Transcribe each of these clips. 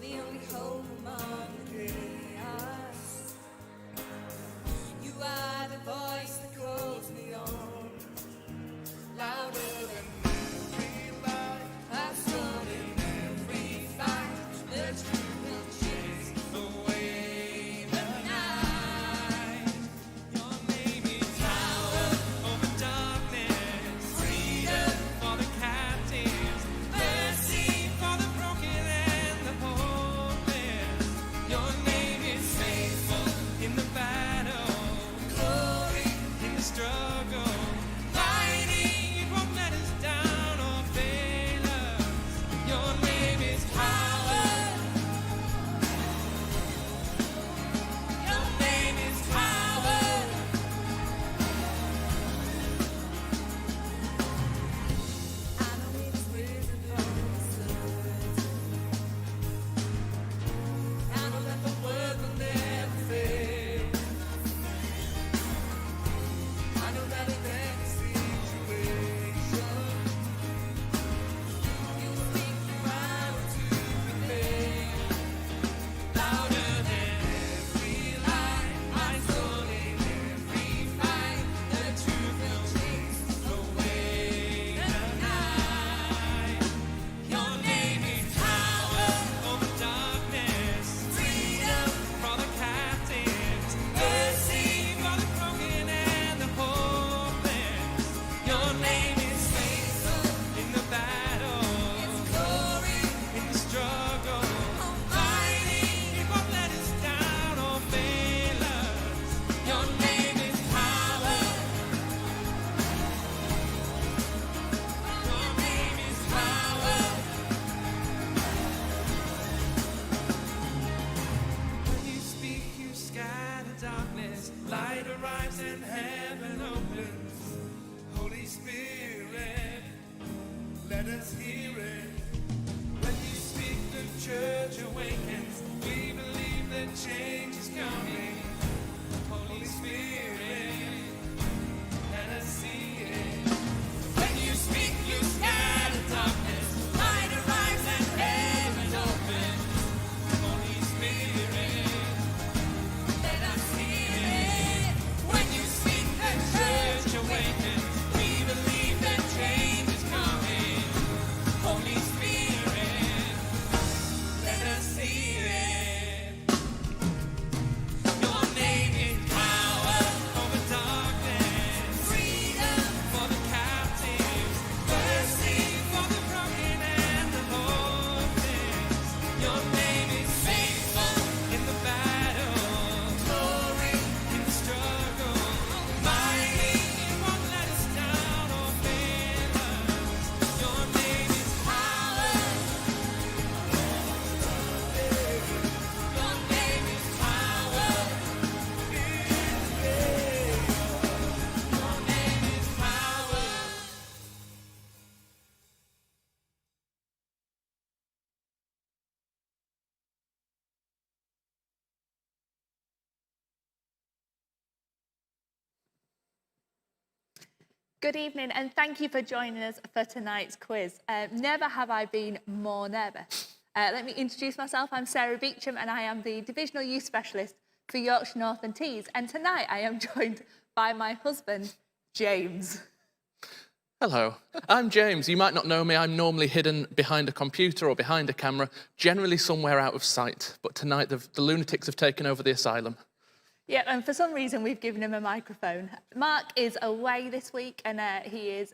the only hope among the chaos. You are the voice that calls me on, louder than every lie. I've stood in every fight. The truth will chase away the night. Your name is power over darkness, freedom for the captives, mercy for the broken and the hopeless. Your name is faithful in the battle, glory in the struggle. Mighty, it won't let us down or fail us. Your name is power. Your name is power. I know it's risen from the surface. I know that the word will never fail. I know that in every situation, you speak the power to prevail. Louder than every lie, my soul in every fight. The truth will chase away the night. Your name is power over darkness, freedom for the captives, mercy for the broken and the hopeless. Your name is faithful in the battle, it's glory in the struggle. Almighty, it won't let us down or fail us. Your name is power. Your name is power. When you speak, you scatter darkness. Light arrives and heaven opens. Holy Spirit, let us hear it. When you speak, the church awakens. We believe that change is coming. Holy Spirit, let us see it. When you speak, you scatter darkness. Light arrives and heaven opens. Holy Spirit, let us hear it. When you speak, the church awakens. We believe that change is coming. Holy Spirit, let us see it. Your name is power over darkness, freedom for the captives, mercy for the broken and the hopeless. Your name is faithful in the battle, glory in the struggle. Mighty, it won't let us down or fail us. Your name is power. Your name is power. Your name is power. Good evening and thank you for joining us for tonight's quiz. Never have I been more nervous. Let me introduce myself. I'm Sarah Beecham and I am the Divisional Youth Specialist for Yorkshire North and Tees. And tonight I am joined by my husband, James. Hello, I'm James. You might not know me. I'm normally hidden behind a computer or behind a camera, generally somewhere out of sight. But tonight the lunatics have taken over the asylum. Yeah, and for some reason we've given him a microphone. Mark is away this week and he is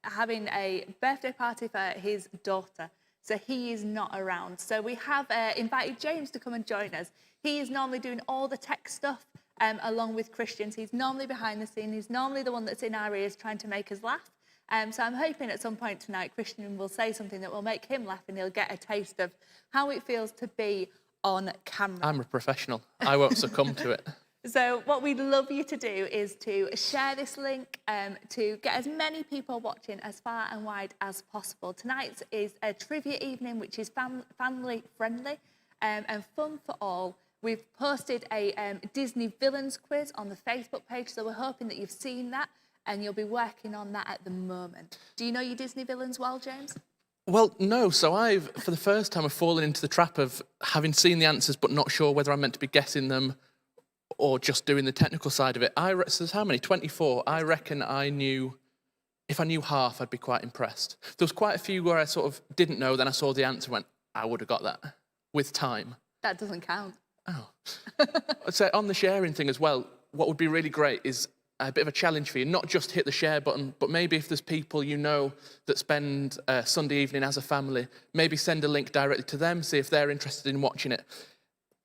having a birthday party for his daughter. So he is not around. So we have invited James to come and join us. He is normally doing all the tech stuff along with Christians. He's normally behind the scene. He's normally the one that's in our ears trying to make us laugh. So I'm hoping at some point tonight Christian will say something that will make him laugh and he'll get a taste of how it feels to be on camera. I'm a professional. I won't succumb to it. So what we'd love you to do is to share this link to get as many people watching as far and wide as possible. Tonight is a trivia evening which is family friendly and fun for all. We've posted a Disney villains quiz on the Facebook page, so we're hoping that you've seen that and you'll be working on that at the moment. Do you know your Disney villains well, James? Well, no. So for the first time, I've fallen into the trap of having seen the answers but not sure whether I'm meant to be guessing them or just doing the technical side of it. So there's how many? 24. I reckon if I knew half, I'd be quite impressed. There was quite a few where I sort of didn't know, then I saw the answer and went, I would have got that with time. That doesn't count. Oh. I'd say on the sharing thing as well, what would be really great is a bit of a challenge for you, not just hit the share button, but maybe if there's people you know that spend Sunday evening as a family, maybe send a link directly to them, see if they're interested in watching it.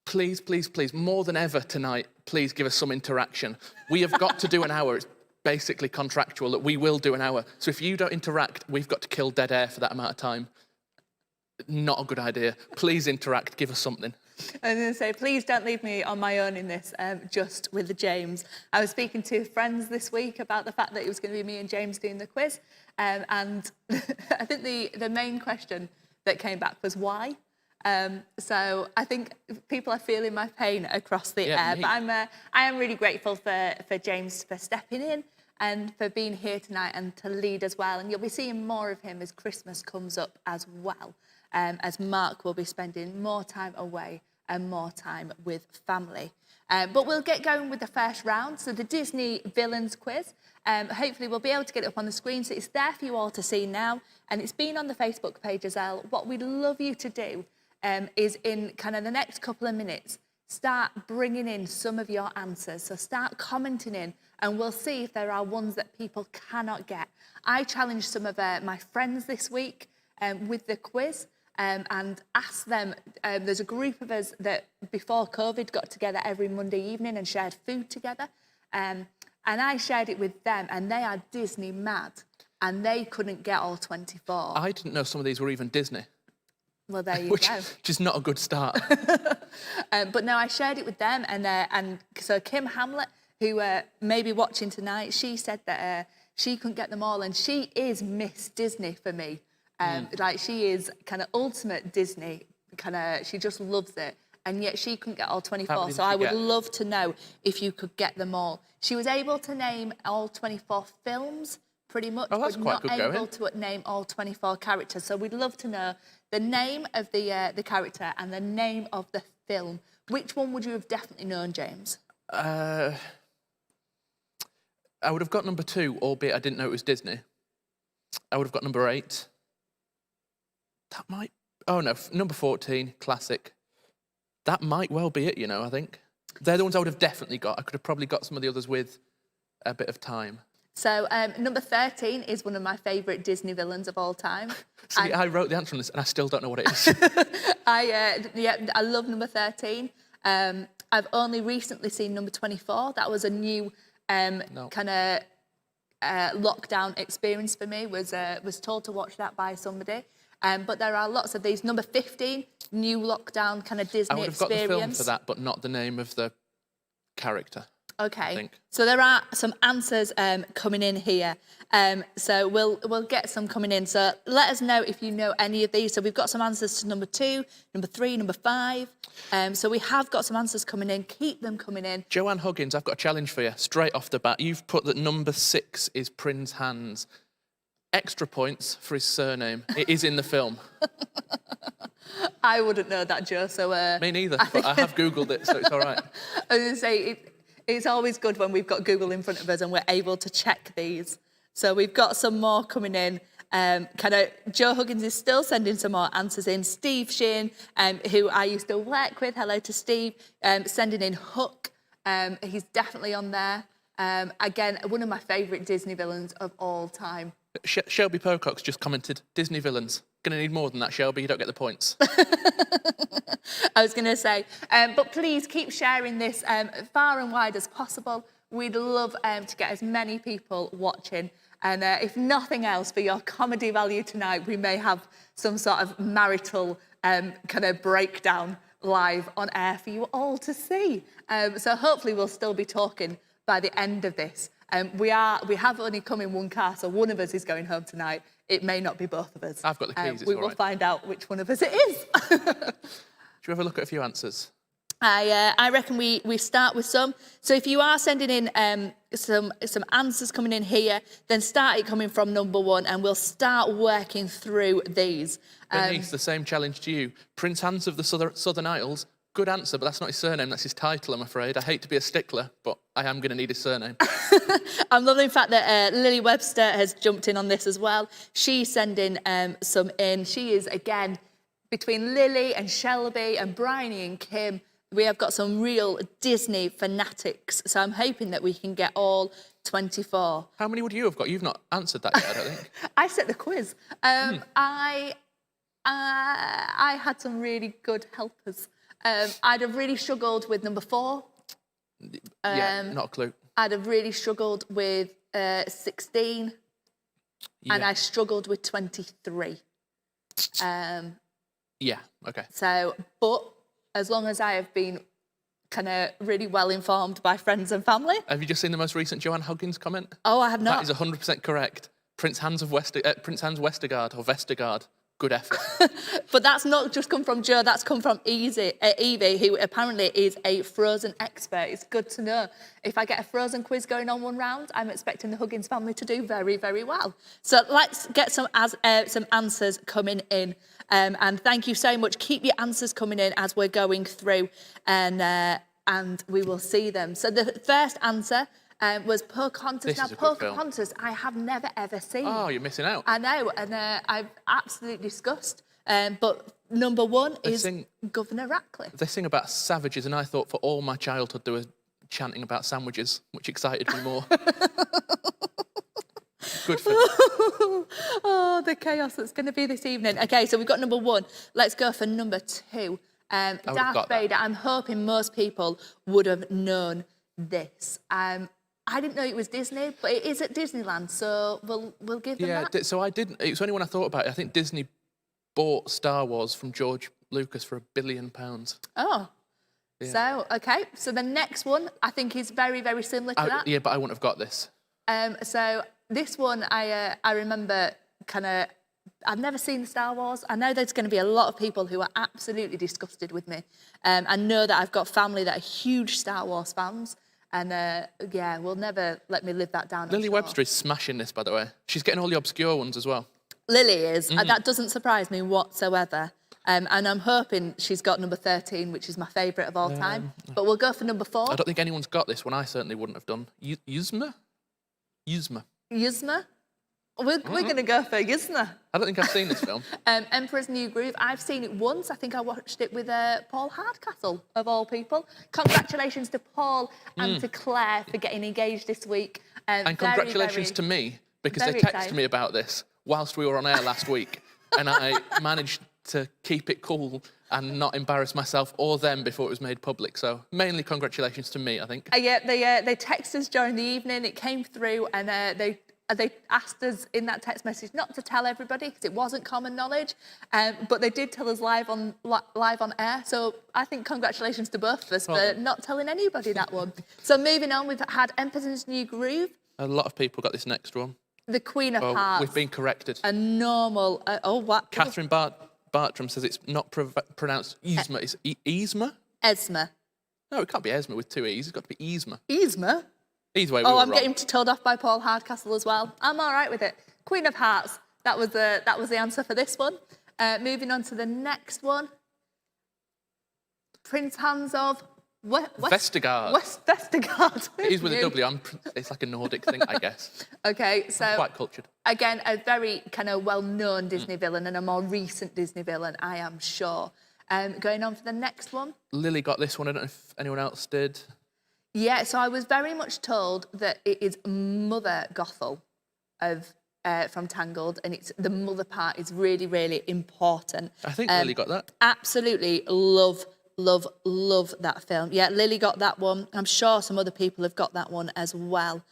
Please, please, please, more than ever tonight, please give us some interaction. We have got to do an hour. It's basically contractual that we will do an hour. So if you don't interact, we've got to kill dead air for that amount of time. Not a good idea. Please interact, give us something. I was going to say, please don't leave me on my own in this, just with the James. I was speaking to friends this week about the fact that it was going to be me and James doing the quiz. And I think the main question that came back was why. So I think people are feeling my pain across the air. Me. But I am really grateful for James for stepping in and for being here tonight and to lead as well. And you'll be seeing more of him as Christmas comes up as well, as Mark will be spending more time away and more time with family. But we'll get going with the first round. So the Disney Villains quiz. Hopefully we'll be able to get it up on the screen. So it's there for you all to see now. And it's been on the Facebook page as well. What we'd love you to do is in kind of the next couple of minutes, start bringing in some of your answers. So start commenting in and we'll see if there are ones that people cannot get. I challenged some of my friends this week with the quiz. And ask them, there's a group of us that before COVID got together every Monday evening and shared food together. And I shared it with them and they are Disney mad and they couldn't get all 24. I didn't know some of these were even Disney. Well, there you go. Which is not a good start. But no, I shared it with them and so Kim Hamlet, who may be watching tonight, she said that she couldn't get them all and she is Miss Disney for me. Like she is kind of ultimate Disney, she just loves it. And yet she couldn't get all 24. So I would love to know if you could get them all. She was able to name all 24 films, pretty much, that's but quite not good able going. to name all 24 characters. So we'd love to know the name of the character and the name of the film. Which one would you have definitely known, James? I would have got number 2, albeit I didn't know it was Disney. I would have got number 8. That might... Oh, no, number 14, classic. That might well be it, you know, I think. They're the ones I would have definitely got. I could have probably got some of the others with a bit of time. So number 13 is one of my favourite Disney villains of all time. See, I wrote the answer on this and I still don't know what it is. I love number 13. I've only recently seen number 24. That was a new kind of lockdown experience for me. Was told to watch that by somebody. But there are lots of these. Number 15, new lockdown kind of Disney experience. I would have got the film for that, but not the name of the character. Okay. So there are some answers coming in here. So we'll get some coming in. So let us know if you know any of these. So we've got some answers to number 2, number 3, number 5. So we have got some answers coming in. Keep them coming in. Joanne Huggins, I've got a challenge for you. Straight off the bat, you've put that number 6 is Prince Hans. Extra points for his surname. It is in the film. I wouldn't know that, Joe. So me neither, but I have Googled it, so it's all right. I was going to say, it's always good when we've got Google in front of us and we're able to check these. So we've got some more coming in. Joe Huggins is still sending some more answers in. Steve Sheehan, who I used to work with, hello to Steve, sending in Hook. He's definitely on there. Again, one of my favourite Disney villains of all time. Shelby Pocock's just commented, Disney villains. Going to need more than that, Shelby. You don't get the points. I was going to say, but please keep sharing this far and wide as possible. We'd love to get as many people watching. And if nothing else, for your comedy value tonight, we may have some sort of marital kind of breakdown live on air for you all to see. So hopefully we'll still be talking by the end of this. We have only come in one car, so one of us is going home tonight. It may not be both of us. I've got the keys. We will find out which one of us it is. Should we have a look at a few answers? I reckon we start with some. So if you are sending in some answers coming in here, then start it coming from number 1, and we'll start working through these. Bernice, the same challenge to you. Prince Hans of the Southern Isles. Good answer, but that's not his surname, that's his title, I'm afraid. I hate to be a stickler, but I am going to need his surname. I'm loving the fact that Lily Webster has jumped in on this as well. She's sending some in. She is, again, between Lily and Shelby and Bryony and Kim, we have got some real Disney fanatics. So I'm hoping that we can get all 24. How many would you have got? You've not answered that yet, I don't think. I set the quiz. I had some really good helpers. I'd have really struggled with number 4. Yeah, not a clue. I'd have really struggled with 16. Yeah. And I struggled with 23. Yeah, okay. So, but as long as I have been kind of really well informed by friends and family. Have you just seen the most recent Joanne Huggins comment? Oh, I have not. That is 100% correct. Prince Hans Westergaard or Vestergaard. Good effort. But that's not just come from Joe, that's come from Evie, who apparently is a Frozen expert. It's good to know. If I get a Frozen quiz going on one round, I'm expecting the Huggins family to do very, very well. So let's get some answers coming in. And thank you so much. Keep your answers coming in as we're going through, and we will see them. So the first answer was Pocahontas. Now, Pocahontas, I have never, ever seen. Oh, you're missing out. I know, and I'm absolutely disgusted. But number 1 is Governor Ratcliffe. They sing about savages, and I thought for all my childhood they were chanting about sandwiches, which excited me more. Good film. Oh, the chaos that's going to be this evening. Okay, so we've got number 1. Let's go for number 2. Darth Vader. I'm hoping most people would have known this. I didn't know it was Disney, but it is at Disneyland, so we'll give them that. Yeah, so I didn't. It was only when I thought about it. I think Disney bought Star Wars from George Lucas for £1 billion. Oh. Yeah. So, okay. So the next one, I think, is very, very similar to that. Yeah, but I wouldn't have got this. So this one, I remember kind of... I've never seen Star Wars. I know there's going to be a lot of people who are absolutely disgusted with me. I know that I've got family that are huge Star Wars fans. And, yeah, will never let me live that down. Lily Webster is smashing this, by the way. She's getting all the obscure ones as well. Lily is. That doesn't surprise me whatsoever. And I'm hoping she's got number 13, which is my favourite of all time. But we'll go for number 4. I don't think anyone's got this one. I certainly wouldn't have done. Yuzma? Yuzma? We're going to go for Yuzma. I don't think I've seen this film. Emperor's New Groove. I've seen it once. I think I watched it with Paul Hardcastle, of all people. Congratulations to Paul and to Claire for getting engaged this week. And congratulations to me, because they texted me about this whilst we were on air last week. And I managed to keep it cool and not embarrass myself or them before it was made public. So mainly congratulations to me, I think. Yeah, they texted us during the evening. It came through, and they asked us in that text message not to tell everybody because it wasn't common knowledge, but they did tell us live on air. So I think congratulations to both of us for not telling anybody that one. So moving on, we've had Emperor's New Groove. A lot of people got this next one. The Queen of Hearts. We've been corrected. A normal... what? Catherine Bartram says it's not pronounced Yzma. It's Yzma? Esma. No, it can't be Esma with 2 E's. It's got to be Yzma. Yzma? Either way, we were I'm wrong. getting told off by Paul Hardcastle as well. I'm all right with it. Queen of Hearts. That was the answer for this one. Moving on to the next one. Prince Hans of... Vestergaard. Vestergaard. It is with a W. It's like a Nordic thing, I guess. Okay, so... I'm quite cultured. Again, a very kind of well-known Disney villain and a more recent Disney villain, I am sure. Going on for the next one. Lily got this one. I don't know if anyone else did. Yeah, so I was very much told that it is Mother Gothel from Tangled, and it's the mother part is really, really important. I think Lily got that. Absolutely love that film. Yeah, Lily got that one. I'm sure some other people have got that one as well.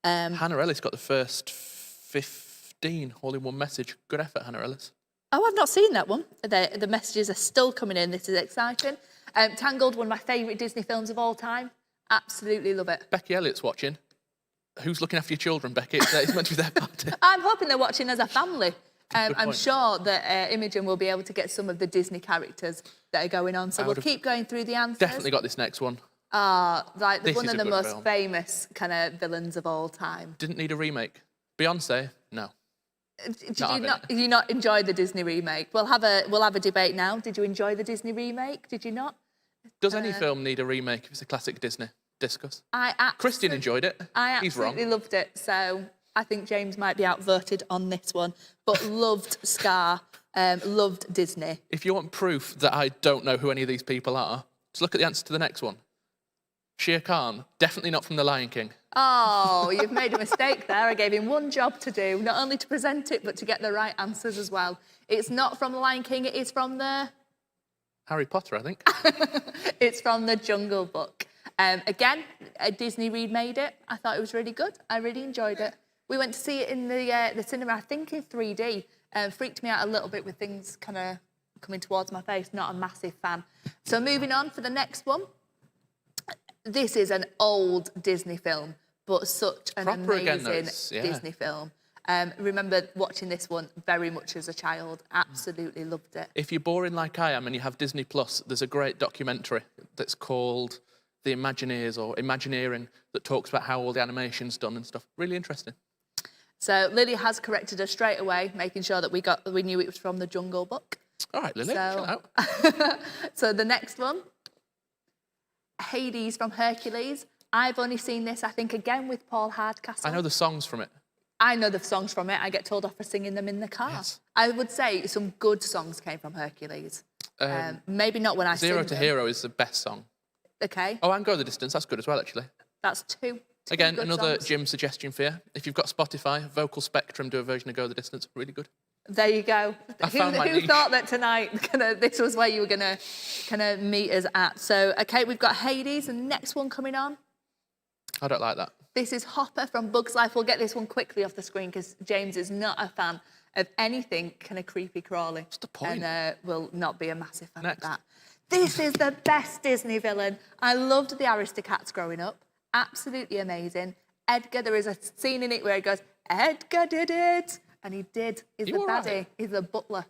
Hannah Ellis got the first 15 all in one message. Good effort, Hannah Ellis. Oh, I've not seen that one. The messages are still coming in. This is exciting. Tangled, one of my favourite Disney films of all time. Absolutely love it. Becky Elliott's watching. Who's looking after your children, Becky? It's meant to be their party. I'm hoping they're watching as a family. Good I'm point. sure that Imogen will be able to get some of the Disney characters that are going on. So we'll keep going through the answers. Definitely got this next one. Like This one is of a the good most film. famous kind of villains of all time. Didn't need a remake. Beyonce, no. Did Not you not enjoy the Disney remake? We'll have a debate now. Did you enjoy the Disney remake? Did you not? Does any film need a remake if it's a classic Disney? Discuss. Christian enjoyed it. I He's wrong. absolutely loved it. So I think James might be outvoted on this one, but loved Scar, loved Disney. If you want proof that I don't know who any of these people are, just look at the answer to the next one. Shere Khan, definitely not from The Lion King. Oh, you've made a mistake there. I gave him one job to do, not only to present it, but to get the right answers as well. It's not from The Lion King, it is from the... Harry Potter, I think. It's from The Jungle Book. Again, Disney remade it. I thought it was really good. I really enjoyed it. We went to see it in the cinema, I think in 3D. Freaked me out a little bit with things kind of coming towards my face. Not a massive fan. So moving on for the next one. This is an old Disney film, but such an amazing Disney film. Remember watching this one very much as a child. Absolutely loved it. If you're boring like I am and you have Disney Plus, there's a great documentary that's called The Imagineers or Imagineering that talks about how all the animation's done and stuff. Really interesting. So Lily has corrected us straight away, making sure that we knew it was from The Jungle Book. All right, Lily, chill out. So the next one, Hades from Hercules. I've only seen this, I think, again with Paul Hardcastle. I know the songs from it. I know the songs from it. I get told off for singing them in the car. Yes. I would say some good songs came from Hercules. Maybe not when I sing Zero to them. Hero is the best song. Okay. Oh, and Go the Distance, that's good as well, actually. That's two Again, good another songs. gym suggestion for you. If you've got Spotify, Vocal Spectrum do a version of Go the Distance. Really good. There you go. found my Who niche. thought that tonight this was where you were going to meet us at? So, okay, we've got Hades and the next one coming on. I don't like that. This is Hopper from Bug's Life. We'll get this one quickly off the screen because James is not a fan of anything kind of creepy crawly. What's the point? And will not be a massive fan Next. of that. This is the best Disney villain. I loved the Aristocats growing up. Absolutely amazing. Edgar, there is a scene in it where he goes, Edgar did it. And he did. He's the baddie. Right? He's the butler.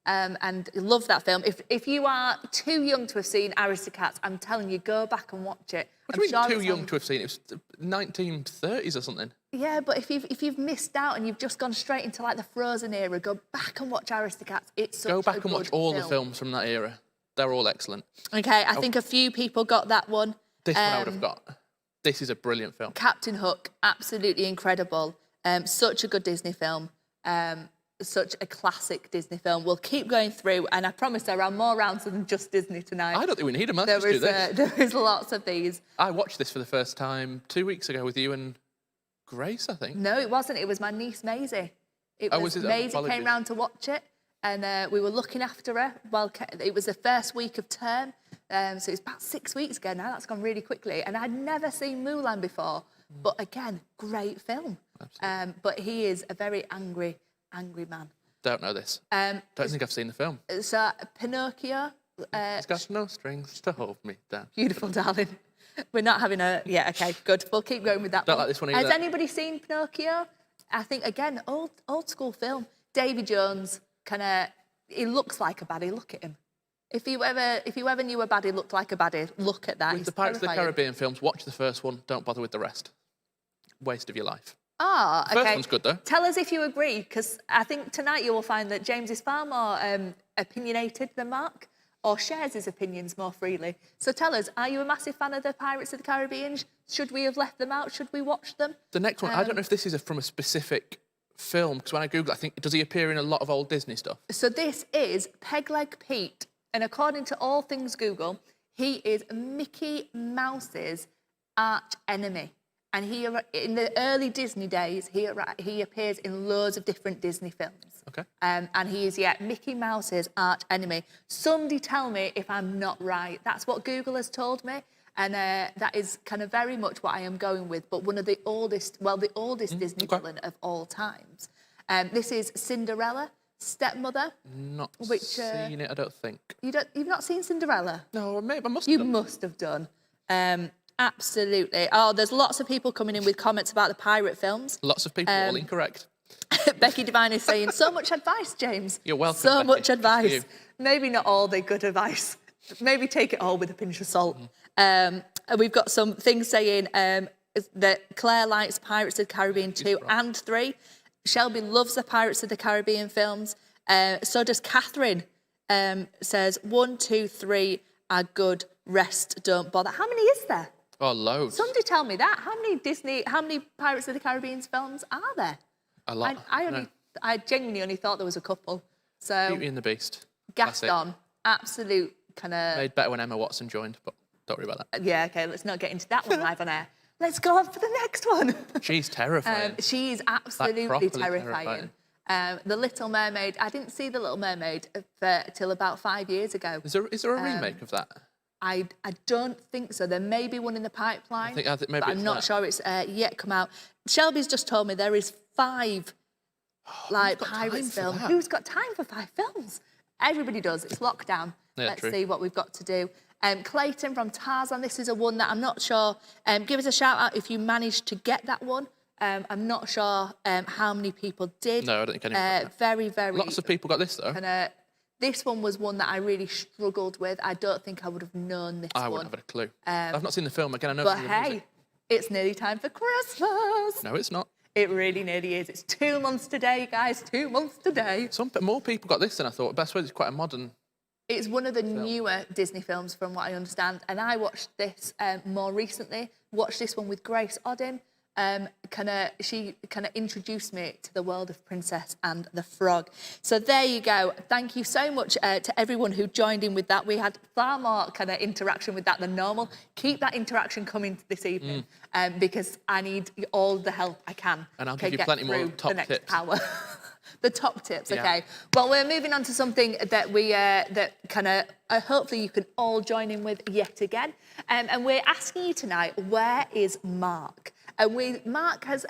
And love that film. If you are too young to have seen Aristocats, I'm telling you, go back and watch it. What do you mean too young to have seen it? It was 1930s or something. Yeah, but if you've missed out and you've just gone straight into like the Frozen era, go back and watch Aristocats. It's such Go back a and watch good all the film. films from that era. They're all excellent. Okay, I think a few people got that one. This one I would have got. This is a brilliant film. Captain Hook, absolutely incredible. Such a good Disney film. Such a classic Disney film. We'll keep going through, and I promise there are more rounds than just Disney tonight. I don't think we need them. Let's just do this. There is lots of these. I watched this for the first time 2 weeks ago with you and Grace, I think. No, it wasn't. It was my niece Maisie. Was it? Maisie Apologies. came round to watch it, and we were looking after her. Well, it was the first week of term, so it's about 6 weeks ago now. That's gone really quickly, and I'd never seen Mulan before. But again, great film. But he is a very angry man. Don't know this. Don't think I've seen the film. So Pinocchio. It's got no strings to hold me down. Beautiful, darling. We're not having a... Yeah, OK, good. We'll keep going with that Don't one. like this one Has either. anybody seen Pinocchio? I think, again, old school film. Davy Jones, kind of... He looks like a baddie. Look at him. If you ever knew a baddie looked like a baddie, look at that. With He's the Pirates of the terrifying. Caribbean films, watch the first one. Don't bother with the rest. Waste of your life. Ah, The OK. first one's good, though. Tell us if you agree, because I think tonight you will find that James is far more opinionated than Mark, or shares his opinions more freely. So tell us, are you a massive fan of the Pirates of the Caribbean? Should we have left them out? Should we watch them? The next one, I don't know if this is from a specific film, because when I Google, I think, does he appear in a lot of old Disney stuff? So this is Pegleg Pete, and according to all things Google, he is Mickey Mouse's arch enemy. And he, in the early Disney days, he appears in loads of different Disney films. Okay. And he is, Mickey Mouse's arch enemy. Somebody tell me if I'm not right. That's what Google has told me. And that is kind of very much what I am going with, but one of the oldest, Disney villain of all times. This is Cinderella, Stepmother. Not Which, seen it, I don't think. You've not seen Cinderella? No, maybe I must have You done. must have done. Absolutely. Oh, there's lots of people coming in with comments about the pirate films. Lots of people, all incorrect. Becky Devine is saying, so much advice, James. You're welcome, So Becky. much It's for advice. you. Maybe not all the good advice. Maybe take it all with a pinch of salt. And we've got some things saying that Claire likes Pirates of the Caribbean 2 and 3. Shelby loves the Pirates of the Caribbean films. So does Catherine. Says 1, 2, 3 are good. Rest, don't bother. How many is there? Oh, loads. Somebody tell me that. How many Pirates of the Caribbean films are there? A lot. I genuinely only thought there was a couple. So Beauty and the Beast. Gaston, absolute kind of. Made better when Emma Watson joined, but don't worry about that. Yeah, okay, let's not get into that one live on air. Let's go on for the next one. She's terrifying. She's absolutely properly terrifying. The Little Mermaid, I didn't see The Little Mermaid till about 5 years ago. Is there a remake of that? I don't think so. There may be one in the pipeline, I think maybe but I'm it's not that. sure it's yet come out. Shelby's just told me there is 5 got time Pirates for films. that? Who's got time for 5 films? Everybody does. It's lockdown. Yeah, Let's true. see what we've got to do. Clayton from Tarzan, this is a one that I'm not sure. Give us a shout out if you managed to get that one. I'm not sure how many people did. No, I don't think anyone got that. Very, very. Lots of people got this, though. And this one was one that I really struggled with. I don't think I would have known this one. I wouldn't have a clue. I've not seen the film. Again, I know But some of the hey, music. it's nearly time for Christmas. No, it's not. It really nearly is. It's 2 months today, guys. 2 months today. More people got this than I thought. Best way is quite a modern. It's one of the newer Disney films, from what I understand. And I watched this more recently. Watched this one with Grace Oddin. She introduced me to the world of Princess and the Frog. So there you go. Thank you so much to everyone who joined in with that. We had far more kind of interaction with that than normal. Keep that interaction coming this evening because I need all the help I can. And I'll to give you get plenty more through top the next tips. hour. The top tips, Yeah. okay. Well, we're moving on to something that hopefully you can all join in with yet again. And we're asking you tonight, where is Mark? And Mark has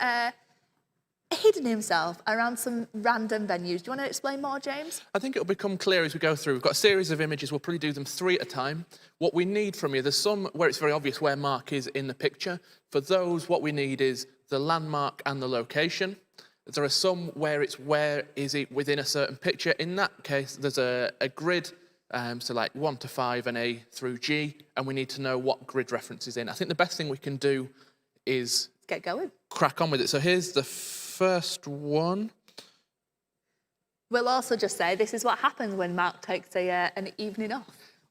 hidden himself around some random venues. Do you want to explain more, James? I think it'll become clear as we go through. We've got a series of images. We'll probably do them 3 at a time. What we need from you, there's some where it's very obvious where Mark is in the picture. For those, what we need is the landmark and the location. There are some where it's where is it within a certain picture. In that case, there's a grid, so like 1 to 5 and A through G, and we need to know what grid reference is in. I think the best thing we can do is Get going. crack on with it. So here's the first one. We'll also just say this is what happens when Mark takes an evening off.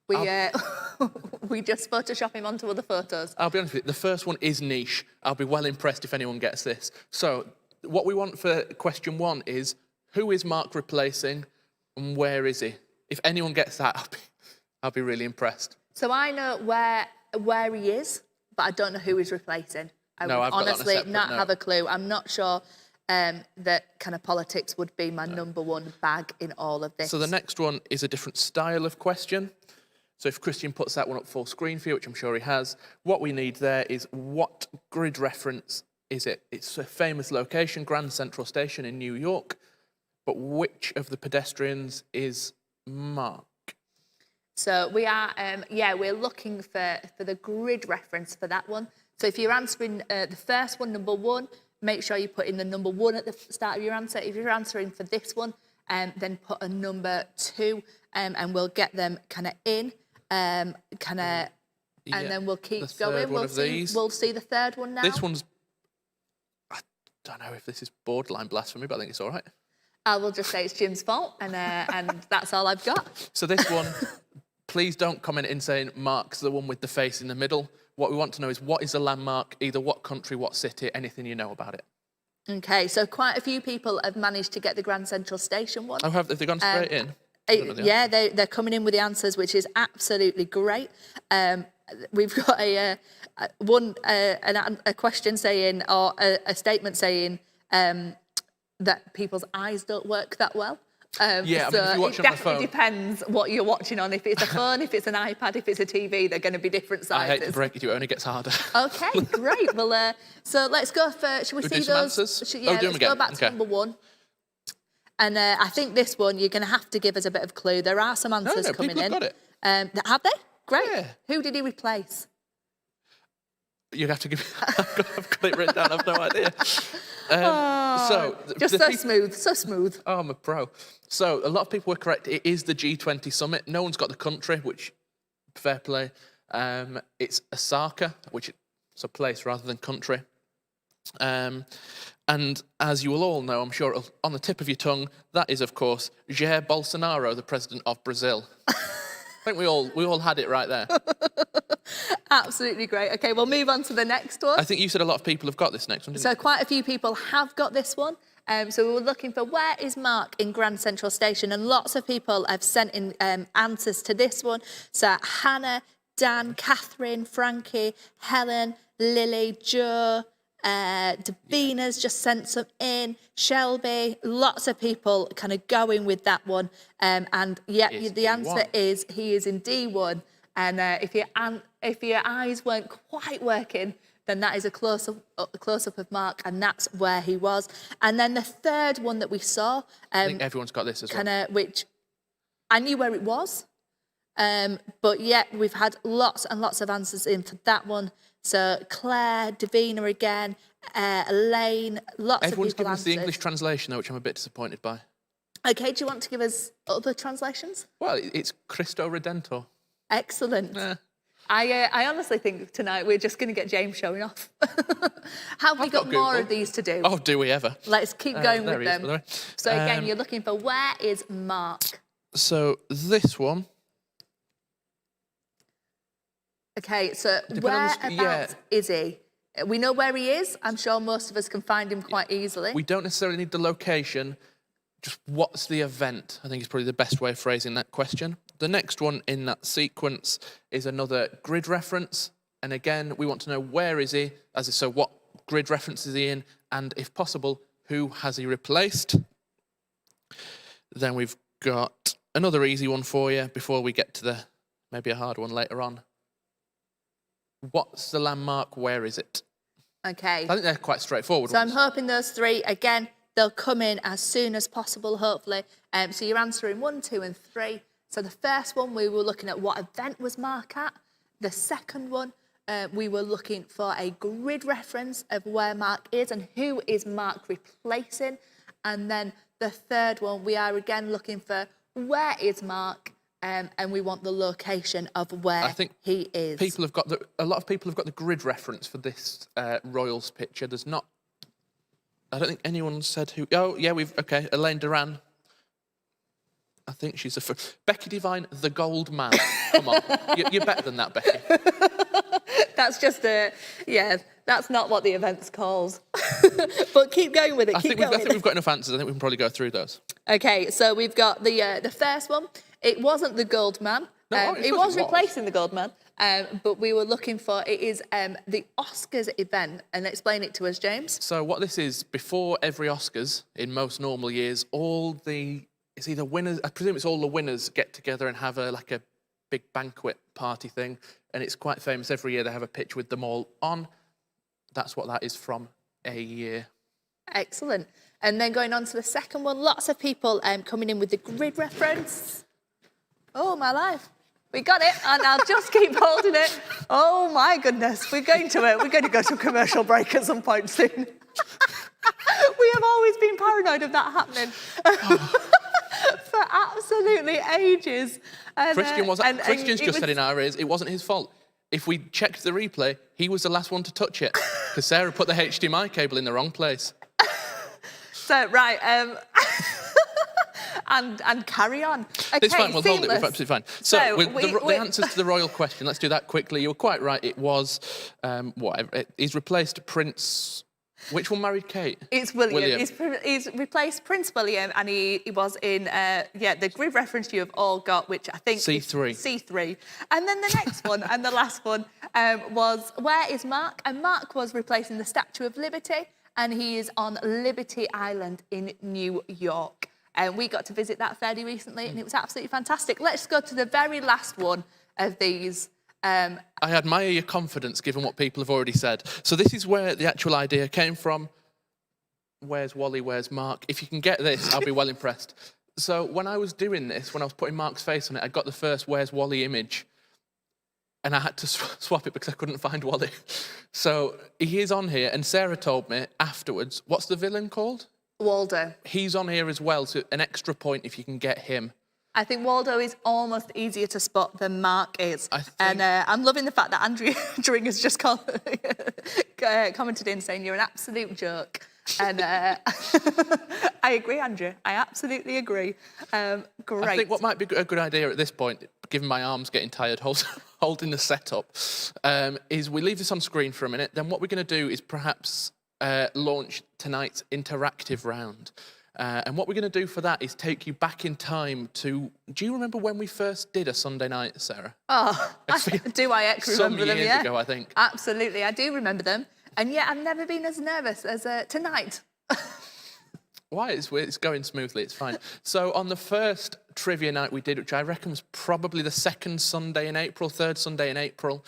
We just Photoshop him onto other photos. I'll be honest with you, the first one is niche. I'll be well impressed if anyone gets this. So what we want for question 1 is, who is Mark replacing and where is he? If anyone gets that, I'll be really impressed. So I know where he is, but I don't know who he's replacing. I No, would I've got that on a honestly separate not note. have a clue. I'm not sure that kind of politics would be my number one bag in all of this. So the next one is a different style of question. So if Christian puts that one up full screen for you, which I'm sure he has, what we need there is what grid reference is it? It's a famous location, Grand Central Station in New York, but which of the pedestrians is Mark? So we are, we're looking for the grid reference for that one. So if you're answering the first one, number 1, make sure you put in the number 1 at the start of your answer. If you're answering for this one, then put a number 2, and we'll get them kind of in, and then we'll keep the third going. one of these. We'll see the third one now. This one's, I don't know if this is borderline blasphemy, but I think it's all right. I will just say it's Jim's fault, and that's all I've got. So this one, please don't comment in saying Mark's the one with the face in the middle. What we want to know is what is the landmark, either what country, what city, anything you know about it. Okay, so quite a few people have managed to get the Grand Central Station one. Oh, have they gone straight in? Yeah, they're coming in with the answers, which is absolutely great. We've got a question saying, or a statement saying that people's eyes don't work that well. Yeah, I mean, if you're watching it on the phone. definitely depends what you're watching on. If it's a phone, if it's an iPad, if it's a TV, they're going to be different I sizes. hate to break it to you, it only gets harder. Okay, great. Well, so let's go for. Should we We'll see do some those? answers? Should, Oh, yeah, do 'em let's go again. back to Okay. number 1. And I think this one you're going to have to give us a bit of clue. There are some answers no, coming people in. have got it. Have they? Great. Yeah. Who did he replace? You have to give me... I've got it written down, I've no idea. Just so smooth, so smooth. Oh, I'm a pro. So a lot of people were correct. It is the G20 summit. No one's got the country, which, fair play. It's Osaka, which is a place rather than country. And as you will all know, I'm sure on the tip of your tongue, that is, of course, Jair Bolsonaro, the president of Brazil. I think we all had it right there. Absolutely great. Okay, we'll move on to the next one. I think you said a lot of people have got this next one, didn't So quite a few people have got this one. So we were looking for where is Mark in Grand Central Station, and lots of people have sent in answers to this one. So Hannah, Dan, Catherine, Frankie, Helen, Lily, Joe, Davina's just sent some in, Shelby, lots of people kind of going with that one. And yeah, the answer is he is in D1. And if your eyes weren't quite working, then that is a close-up of Mark, and that's where he was. And then the third one that we saw... I think everyone's got this as well. Which I knew where it was, but yeah, we've had lots and lots of answers in for that one. So Claire, Davina again, Elaine, lots Everyone's of people given us the answered. English translation, though, which I'm a bit disappointed by. Okay, do you want to give us other translations? Well, it's Cristo Redentor. Excellent. Yeah. I honestly think tonight we're just going to get James showing off. Have we got more of these to do? Oh, do we ever? Let's keep going with them. By the way. So again, you're looking for where is Mark? So this one... Okay, so whereabouts is he? We know where he is. I'm sure most of us can find him quite easily. We don't necessarily need the location, just what's the event, I think is probably the best way of phrasing that question. The next one in that sequence is another grid reference. And again, we want to know where is he, so what grid reference is he in, and if possible, who has he replaced? Then we've got another easy one for you before we get to maybe a hard one later on. What's the landmark? Where is it? Okay. I think they're quite straightforward So ones. I'm hoping those three, again, they'll come in as soon as possible, hopefully. So you're answering 1, 2 and 3. So the first one, we were looking at what event was Mark at. The second one, we were looking for a grid reference of where Mark is and who is Mark replacing. And then the third one, we are again looking for where is Mark, and we want the location of where he is. A lot of people have got the grid reference for this Royals picture. There's not... I don't think anyone said who... Oh, yeah, okay, Elaine Duran. I think she's Becky Devine, the gold man. Come on, you're better than that, Becky. That's just that's not what the event's called. But keep going with it, I think we've got enough answers. I think we can probably go through those. Okay, so we've got the first one. It wasn't the gold man. No, it was replacing the gold man. But we were looking for, it is the Oscars event. And explain it to us, James. So what this is, before every Oscars, in most normal years, it's either winners, I presume it's all the winners get together and have a big banquet party thing. And it's quite famous. Every year they have a picture with them all on. That's what that is from a year. Excellent. And then going on to the second one, lots of people coming in with the grid reference. Oh, my life. We got it, and I'll just keep holding it. Oh, my goodness. We're going to go to a commercial break at some point soon. We have always been paranoid of that happening. For absolutely ages. And, Christian's just said in our ears, it wasn't his fault. If we checked the replay, he was the last one to touch it, because Sarah put the HDMI cable in the wrong place. So, right, and carry on. Okay, it's fine, we'll hold it, we're seamless. absolutely fine. So, the answers to the royal question, let's do that quickly. You were quite right, it was, he's replaced Prince... Which one married Kate? It's William. He's replaced Prince William, and he was in, the grid reference you have all got, which I think C3. is C3. And then the next one, and the last one, was where is Mark? And Mark was replacing the Statue of Liberty, and he is on Liberty Island in New York. And we got to visit that fairly recently, and it was absolutely fantastic. Let's go to the very last one of these. I admire your confidence, given what people have already said. So this is where the actual idea came from. Where's Wally, where's Mark? If you can get this, I'll be well impressed. So when I was doing this, when I was putting Mark's face on it, I got the first Where's Wally image. and I had to swap it because I couldn't find Wally. So he is on here, and Sarah told me afterwards, what's the villain called? Waldo. He's on here as well, so an extra point if you can get him. I think Waldo is almost easier to spot than Mark is. And I'm loving the fact that Andrew Dring has just commented in saying you're an absolute joke. And I agree, Andrew. I absolutely agree. Great. I think what might be a good idea at this point, given my arm's getting tired holding the setup, is we leave this on screen for a minute. Then what we're going to do is perhaps launch tonight's interactive round. And what we're going to do for that is take you back in time to... Do you remember when we first did a Sunday night, Sarah? Oh, do I remember some them? years ago, I think. Absolutely, I do remember them. And yet I've never been as nervous as tonight. Why? It's going smoothly, it's fine. So on the first trivia night we did, which I reckon was probably the second Sunday in April, third Sunday in April,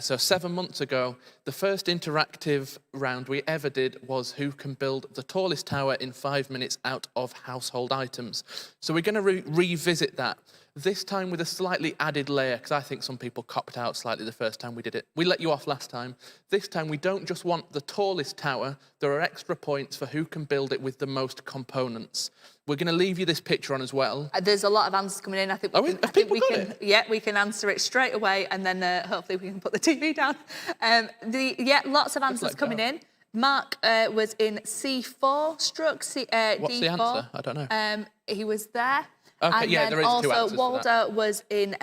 so 7 months ago, the first interactive round we ever did was who can build the tallest tower in 5 minutes out of household items. So we're going to revisit that, this time with a slightly added layer, because I think some people copped out slightly the first time we did it. We let you off last time. This time we don't just want the tallest tower, there are extra points for who can build it with the most components. We're going to leave you this picture on as well. There's a lot of answers coming in. I think we can. Yeah, we can answer it straight away, and then hopefully we can put the TV down. Lots of answers coming in. Mark was in C4 struck D4. What's the answer? I don't know. He was there. Okay, and yeah, then there is two answers. Also, Waldo was in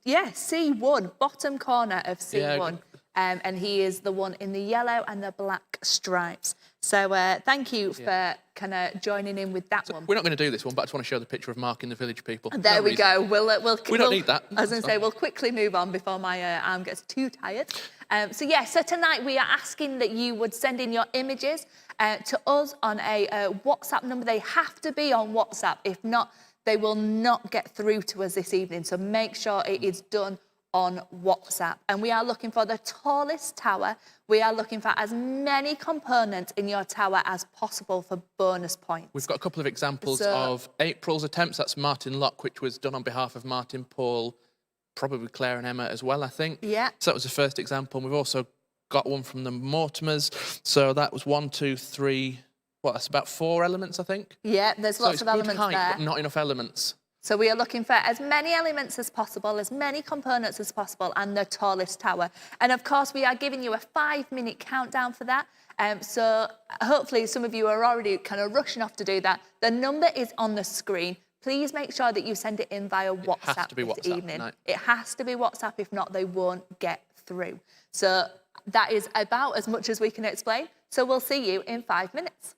C1, bottom corner of C1. Yeah, and he is the one in the yellow and the black stripes. So thank you for kind of joining in with that one. We're not going to do this one, but I just want to show the picture of Mark in the Village People. There we go. We don't need that. I was going to say, we'll quickly move on before my arm gets too tired. So tonight we are asking that you would send in your images to us on a WhatsApp number. They have to be on WhatsApp. If not, they will not get through to us this evening. So make sure it is done on WhatsApp. And we are looking for the tallest tower. We are looking for as many components in your tower as possible for bonus points. We've got a couple of examples of April's attempts. That's Martin Locke, which was done on behalf of Martin, Paul, probably Claire and Emma as well, I think. Yeah. So that was the first example. And we've also got one from the Mortimers. So that was 1, 2, 3, that's about 4 elements, I think. Yeah, there's lots of elements height, there. But not enough elements. So we are looking for as many elements as possible, as many components as possible, and the tallest tower. And of course, we are giving you a 5-minute countdown for that. So hopefully some of you are already kind of rushing off to do that. The number is on the screen. Please make sure that you send it in via WhatsApp this evening. It has to be WhatsApp. If not, they won't get through. So that is about as much as we can explain. So we'll see you in 5 minutes.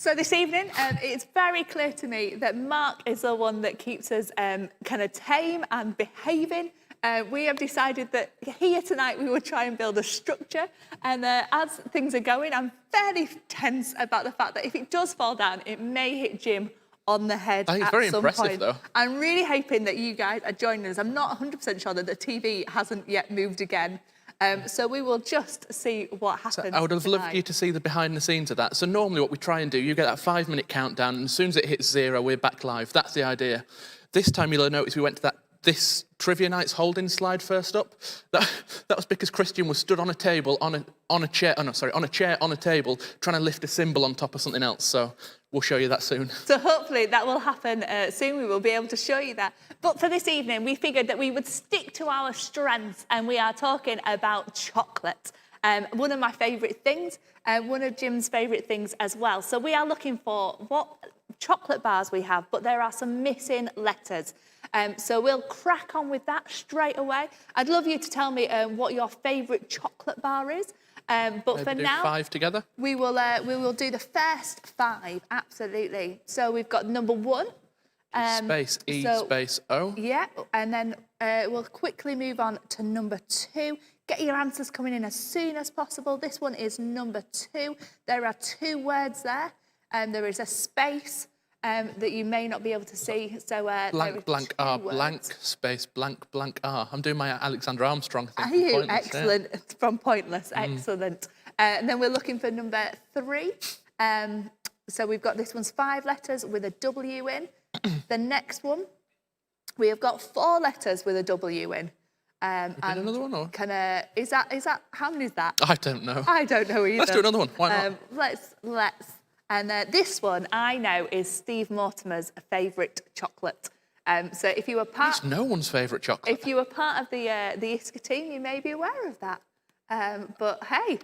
So this evening, it's very clear to me that Mark is the one that keeps us kind of tame and behaving. We have decided that here tonight we will try and build a structure. And as things are going, I'm fairly tense about the fact that if it does fall down, it may hit Jim on the head I think it's at very some impressive, point. though. I'm really hoping that you guys are joining us. I'm not 100% sure that the TV hasn't yet moved again. So we will just see what happens. I would have loved tonight. you to see the behind the scenes of that. So normally what we try and do, you get that 5-minute countdown, and as soon as it hits 0, we're back live. That's the idea. This time you'll notice we went to this Trivia Nights holding slide first up. That was because Christian was stood on a table, on a chair on a table, trying to lift a symbol on top of something else. So we'll show you that soon. So hopefully that will happen soon. We will be able to show you that. But for this evening, we figured that we would stick to our strengths, and we are talking about chocolate. One of my favourite things, one of Jim's favourite things as well. So we are looking for what chocolate bars we have, but there are some missing letters. So we'll crack on with that straight away. I'd love you to tell me what your favourite chocolate bar is. But Maybe for do now, 5 together. we will do the first 5, absolutely. So we've got number 1. Space E, so- space O. Yeah, and then we'll quickly move on to number 2. Get your answers coming in as soon as possible. This one is number 2. There are 2 words there. There is a space that you may not be able to see. So Blank, blank R, blank, space, blank, blank R. I'm doing my Alexander Armstrong thing. Are you? Pointless, yeah. Excellent. From Pointless. Excellent. And then we're looking for number 3. So we've got this one's 5 letters with a W in. The next one, we have got 4 letters with a W in. And another one, or? Is that, how many is that? I don't know. I don't know either. Let's do another one. Why not? Let's. And this one I know is Steve Mortimer's favourite chocolate. So if you were part, It's no one's favourite chocolate. if you were part of the ISCA team, you may be aware of that. But hey,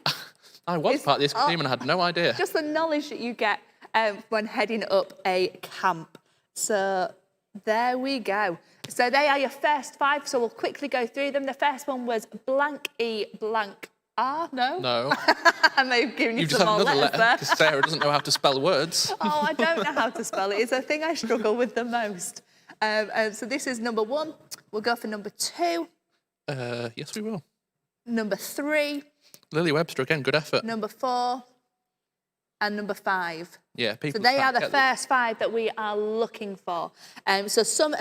I was part of the team and I had no idea. just the knowledge that you get when heading up a camp. So there we go. So they are your first 5. So we'll quickly go through them. The first one was blank E blank R. No. No. I may have given you You just some had more another letters letter there. because Sarah doesn't know how to spell words. Oh, I don't know how to spell it. It's a thing I struggle with the most. So this is number 1. We'll go for number 2. Yes, we will. Number 3. Lily Webster again. Good effort. Number 4. And number 5. Yeah, people. So they are can't the get them. first 5 that we are looking for. So some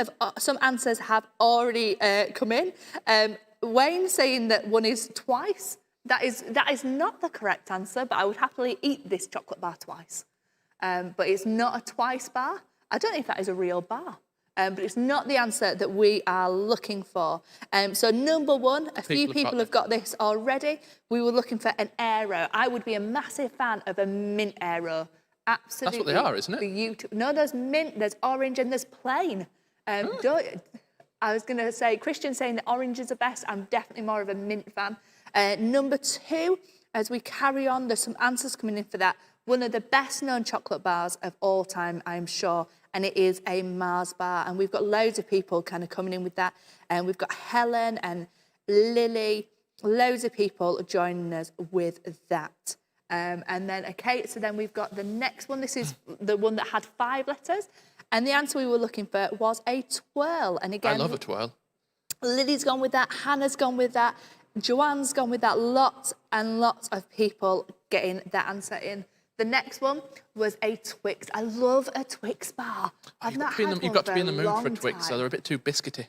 answers have already come in. Wayne saying that one is twice. That is not the correct answer, but I would happily eat this chocolate bar twice. But it's not a twice bar. I don't know if that is a real bar. But it's not the answer that we are looking for. So number 1, a few people have got this already. We were looking for an aero. I would be a massive fan of a mint aero. Absolutely. That's what they are, isn't it? Beautiful. No, there's mint, there's orange, and there's plain. I was going to say, Christian's saying that oranges are best. I'm definitely more of a mint fan. Number 2, as we carry on, there's some answers coming in for that. One of the best known chocolate bars of all time, I'm sure, and it is a Mars bar. And we've got loads of people kind of coming in with that. And we've got Helen and Lily, loads of people joining us with that. And then, okay, so then we've got the next one. This is the one that had 5 letters. And the answer we were looking for was a twirl. And again, I love a twirl. Lily's gone with that, Hannah's gone with that, Joanne's gone with that. Lots and lots of people getting that answer in. The next one was a Twix. I love a Twix bar. I've not had one You've got to be in for the a mood for long Twix, so time. they're a bit too biscuity.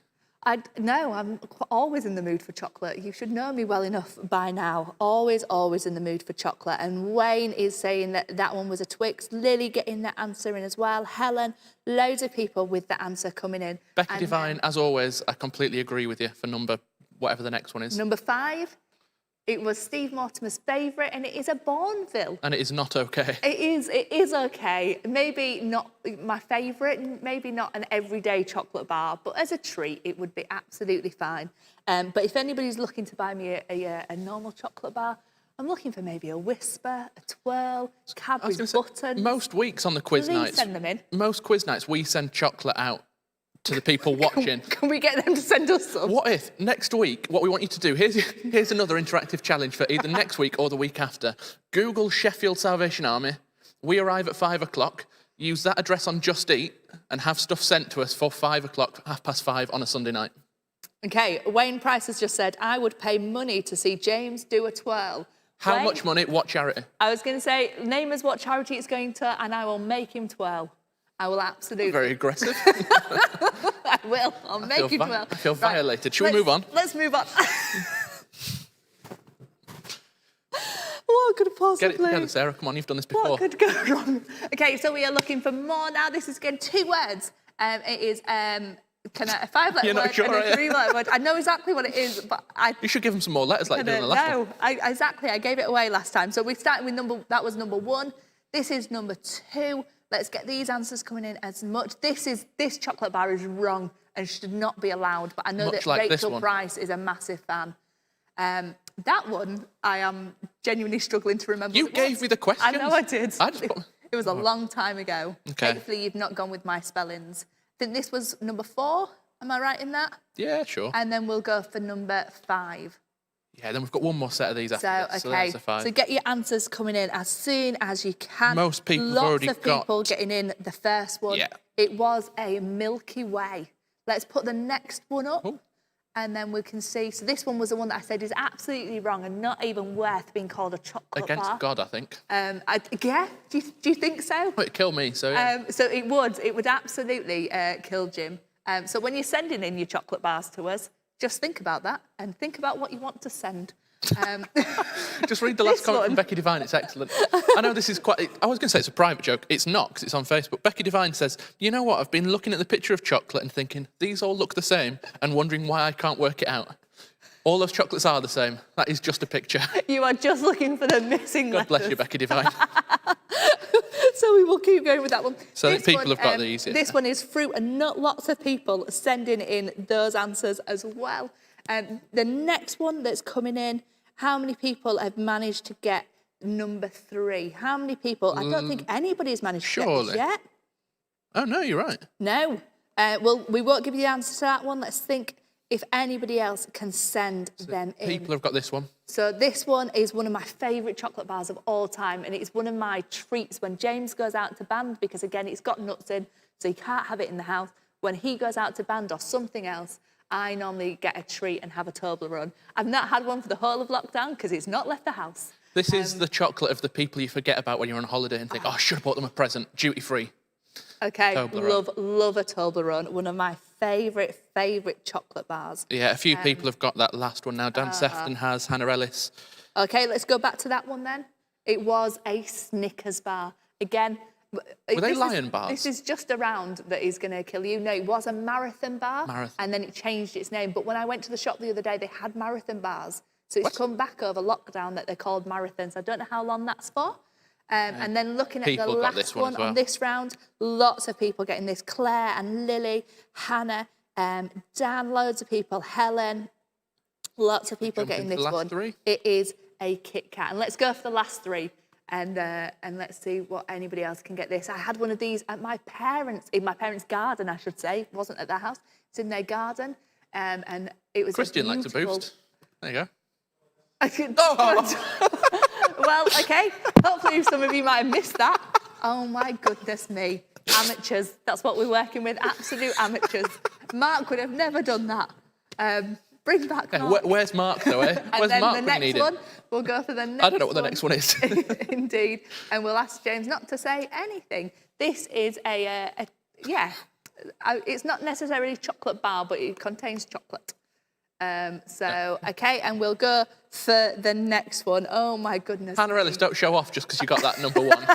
No, I'm always in the mood for chocolate. You should know me well enough by now. Always, always in the mood for chocolate. And Wayne is saying that that one was a Twix. Lily getting that answer in as well. Helen, loads of people with the answer coming in. Becky And Devine, as always, I completely agree with you for number, whatever the next one is. Number 5, it was Steve Mortimer's favourite, and it is a Bourneville. And it is not okay. It is okay. Maybe not my favourite, maybe not an everyday chocolate bar, but as a treat, it would be absolutely fine. But if anybody's looking to buy me a normal chocolate bar, I'm looking for maybe a Whisper, a Twirl, Cadbury Buttons. Most weeks on the quiz Please nights, send them in. most quiz nights, we send chocolate out to the people watching. Can we get them to send us some? What if next week, what we want you to do, here's another interactive challenge for either next week or the week after. Google Sheffield Salvation Army, We arrive at 5 o'clock. Use that address on Just Eat and have stuff sent to us for 5 o'clock, 5:30 on a Sunday night. Okay, Wayne Price has just said, I would pay money to see James do a twirl. How Wayne, much money? What charity? I was going to say, name us what charity it's going to, and I will make him twirl. I will absolutely. Very aggressive. I will. I'll make him twirl. I feel Right, violated. Should we move on? Let's move on. What could possibly... Get it together, Sarah. Come on, you've done this before. What could go wrong? Okay, so we are looking for more now. This is again 2 words. It is a 5-letter You're not word sure, and are a you? 3-letter word. I know exactly what it is, but I You should give them some more letters like you did in the last one. no, exactly. I gave it away last time. So we started with that was number 1. This is number 2. Let's get these answers coming in as much. This chocolate bar is wrong and should not be allowed. But I know Much that like this Rachel one. Price is a massive fan. That one, I am genuinely struggling to remember. You what it was. gave me the questions. I know I did. I just put... It was a long time ago. Okay. Hopefully you've not gone with my spellings. I think this was number 4. Am I right in that? Yeah, sure. And then we'll go for number 5. Yeah, then we've got one more set of these after this. So, So okay. that's a 5. So get your answers coming in as soon as you can. Most people have Lots already of people got- getting in the first one. Yeah. It was a Milky Way. Let's put the next one up. Oh. And then we can see. So this one was the one that I said is absolutely wrong and not even worth being called a chocolate Against bar. God, I think. Yeah, do you think so? It'd kill me, so yeah. So it would absolutely kill Jim. So when you're sending in your chocolate bars to us, just think about that and think about what you want to send. Just read the last this comment one. from Becky Devine, it's excellent. I know this is quite... I was going to say it's a private joke. It's not, because it's on Facebook. Becky Devine says, you know what, I've been looking at the picture of chocolate and thinking, these all look the same, and wondering why I can't work it out. All those chocolates are the same. That is just a picture. You are just looking for the missing God bless letters. you, Becky Devine. So we will keep going with that one. So This people one, have got these, yeah. This one is fruit, and not lots of people sending in those answers as well. The next one that's coming in, how many people have managed to get number 3? How many people? I don't think anybody's managed to get surely. this yet. Oh, no, you're right. No. Well, we won't give you the answer to that one. Let's think if anybody else can send them in. People have got this one. So this one is one of my favourite chocolate bars of all time, and it's one of my treats when James goes out to band, because again, it's got nuts in, so you can't have it in the house. When he goes out to band or something else, I normally get a treat and have a Toblerone. I've not had one for the whole of lockdown because it's not left the house. This is the chocolate of the people you forget about when you're on holiday and think, oh, I should have bought them a present, duty-free. Okay, Toblerone. love a Toblerone, one of my favourite chocolate bars. Yeah, a few people have got that last one now. Dan Sefton has, Hannah Ellis. Okay, let's go back to that one then. It was a Snickers bar. Again, Were they lion bars? This is just a round that is going to kill you. No, it was a marathon bar. And then it changed its name. But when I went to the shop the other day, they had marathon bars. So it's come back over lockdown that they're called marathons. I don't know how long that's for. And then looking at the People got this last one one as well. on this round, lots of people getting this. Claire and Lily, Hannah, Dan, loads of people, Helen, lots of people Jump getting into this the last one. 3? It is a Kit Kat. And let's go for the last 3 and let's see what anybody else can get this. I had one of these at in my parents' garden, I should say. It wasn't at their house. It's in their garden. And it was Christian likes a beautiful... boost. There you go. Well, okay. Hopefully some of you might have missed that. Oh, my goodness me. Amateurs. That's what we're working with. Absolute amateurs. Mark would have never done that. Bring back Mark. Where's Mark, though, eh? And Where's then Mark the when you next need one, him? we'll go for the next one. I don't know what the next one is. Indeed. And we'll ask James not to say anything. This is it's not necessarily a chocolate bar, but it contains chocolate. Okay, and we'll go for the next one. Oh, my goodness. Hannah Ellis, don't show off just because you got that number 1.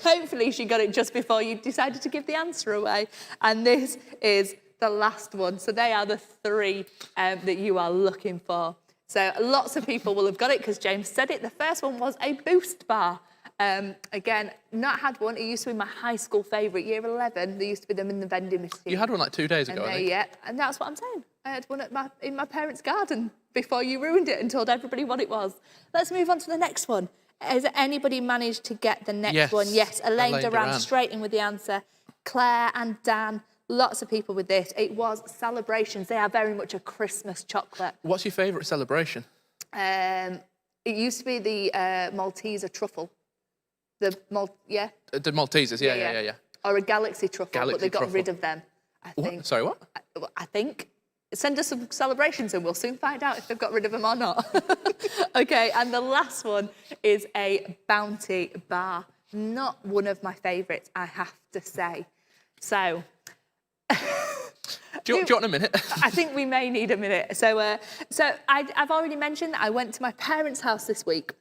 Hopefully she got it just before you decided to give the answer away. And this is the last one. So they are the 3 that you are looking for. So lots of people will have got it because James said it. The first one was a Boost bar. Again, not had one. It used to be my high school favourite, year 11. There used to be them in the vending machine. You had one like 2 days ago, I think. Yeah, and that's what I'm saying. I had one in my parents' garden before you ruined it and told everybody what it was. Let's move on to the next one. Has anybody managed to get the next one? Yes, Elaine Duran straight in with the answer. Claire and Dan, lots of people with this. It was Celebrations. They are very much a Christmas chocolate. What's your favourite celebration? It used to be the Malteser truffle. The The Maltesers, yeah. Or a galaxy truffle, but Galaxy they got truffle. rid of them, I think. What? Sorry, what? I think. Send us some celebrations and we'll soon find out if they've got rid of them or not. Okay, and the last one is a Bounty bar. Not one of my favourites, I have to say. So... Do you want a minute? I think we may need a minute. So I've already mentioned that I went to my parents' house this week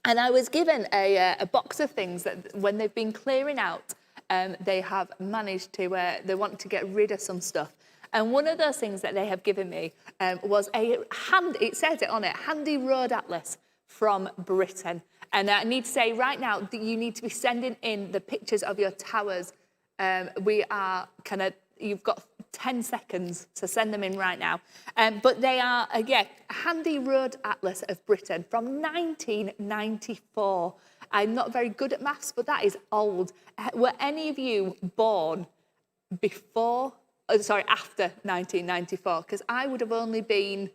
and I was given a box of things that when they've been clearing out, they have managed to, they want to get rid of some stuff. And one of those things that they have given me was it says it on it, handy road atlas from Britain. And I need to say right now that you need to be sending in the pictures of your towers. You've got 10 seconds to send them in right now. But they are, handy road atlas of Britain from 1994. I'm not very good at maths, but that is old. Were any of you born after 1994? Because I would have only been,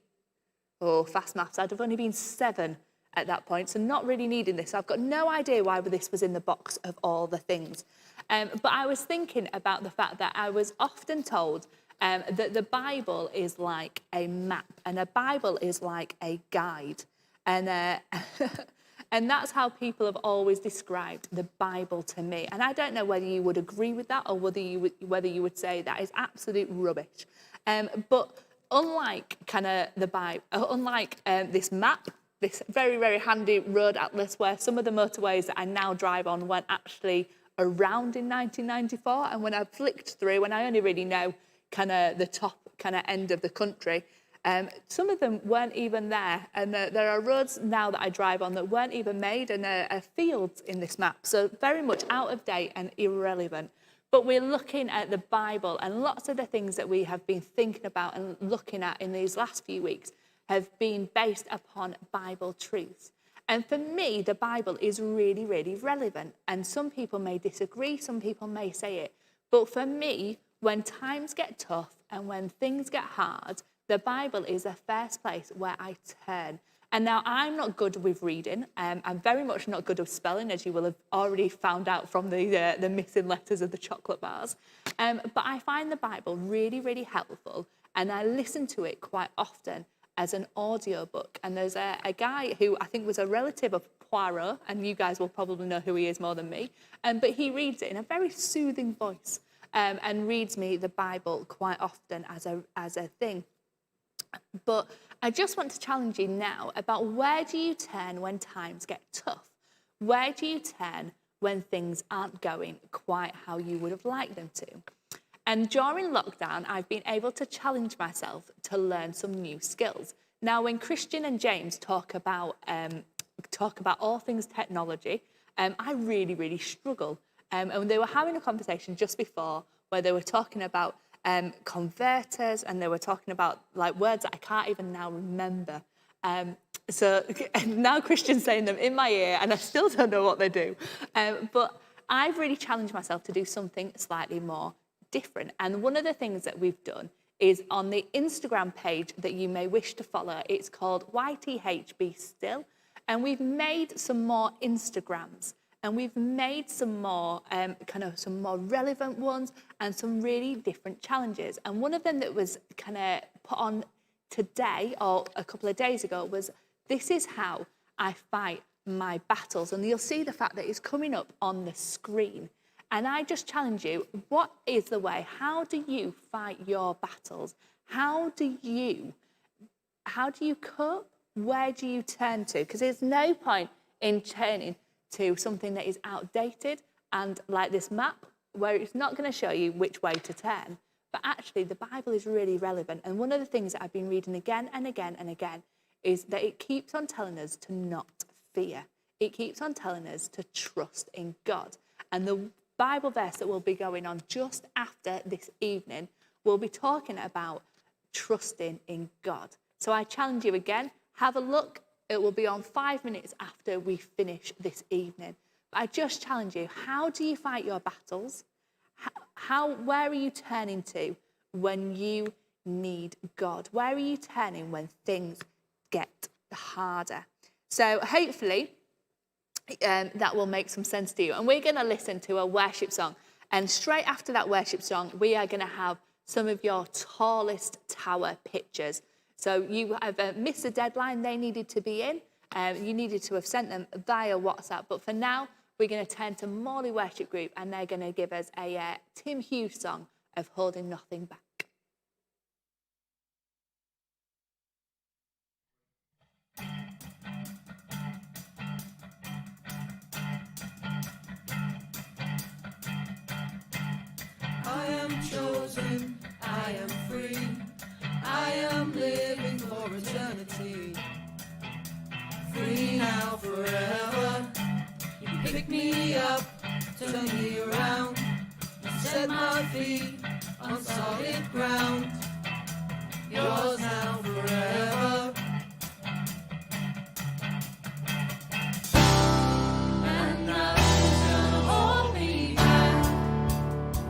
fast maths, I'd have only been 7 at that point, so not really needing this. I've got no idea why this was in the box of all the things. But I was thinking about the fact that I was often told that the Bible is like a map and a Bible is like a guide. And and that's how people have always described the Bible to me. And I don't know whether you would agree with that or whether you would say that is absolute rubbish. But unlike the Bible, this map, this very, very handy road atlas where some of the motorways that I now drive on weren't actually around in 1994, and when I flicked through, and I only really know the top end of the country, some of them weren't even there, and there are roads now that I drive on that weren't even made, and are fields in this map, so very much out of date and irrelevant. But we're looking at the Bible, and lots of the things that we have been thinking about and looking at in these last few weeks have been based upon Bible truths. And for me, the Bible is really, really relevant. And some people may disagree, some people may say it. But for me, when times get tough and when things get hard, the Bible is the first place where I turn. And now I'm not good with reading. I'm very much not good with spelling, as you will have already found out from the missing letters of the chocolate bars. But I find the Bible really, really helpful. And I listen to it quite often as an audiobook. And there's a guy who I think was a relative of Poirot, and you guys will probably know who he is more than me, but he reads it in a very soothing voice and reads me the Bible quite often as a thing. But I just want to challenge you now about where do you turn when times get tough? Where do you turn when things aren't going quite how you would have liked them to? And during lockdown, I've been able to challenge myself to learn some new skills. Now, when Christian and James talk about all things technology, I really, really struggle. And they were having a conversation just before where they were talking about converters, and they were talking about words that I can't even now remember. So now Christian's saying them in my ear, and I still don't know what they do. But I've really challenged myself to do something slightly more different. And one of the things that we've done is on the Instagram page that you may wish to follow. It's called YTH Be Still. And we've made some more Instagrams, and we've made some more some more relevant ones and some really different challenges. And one of them that was put on today or a couple of days ago was, this is how I fight my battles. And you'll see the fact that it's coming up on the screen. And I just challenge you, what is the way? How do you fight your battles? How do you cope? Where do you turn to? Because there's no point in turning to something that is outdated and like this map, where it's not going to show you which way to turn. But actually, the Bible is really relevant. And one of the things that I've been reading again and again and again is that it keeps on telling us to not fear. It keeps on telling us to trust in God. And the Bible verse that will be going on just after this evening will be talking about trusting in God. So I challenge you again, have a look. It will be on 5 minutes after we finish this evening. But I just challenge you, how do you fight your battles? Where are you turning to when you need God? Where are you turning when things get harder? So hopefully that will make some sense to you. And we're going to listen to a worship song. And straight after that worship song, we are going to have some of your tallest tower pictures. So you have missed the deadline they needed to be in. You needed to have sent them via WhatsApp. But for now, we're going to turn to Morley Worship Group, and they're going to give us a Tim Hughes song of Holding Nothing Back. I am chosen, I am free, I am living for eternity. Free now, forever. You pick me up, turn me around, and set my feet on solid ground. Yours now, forever. And nothing's gonna hold me back.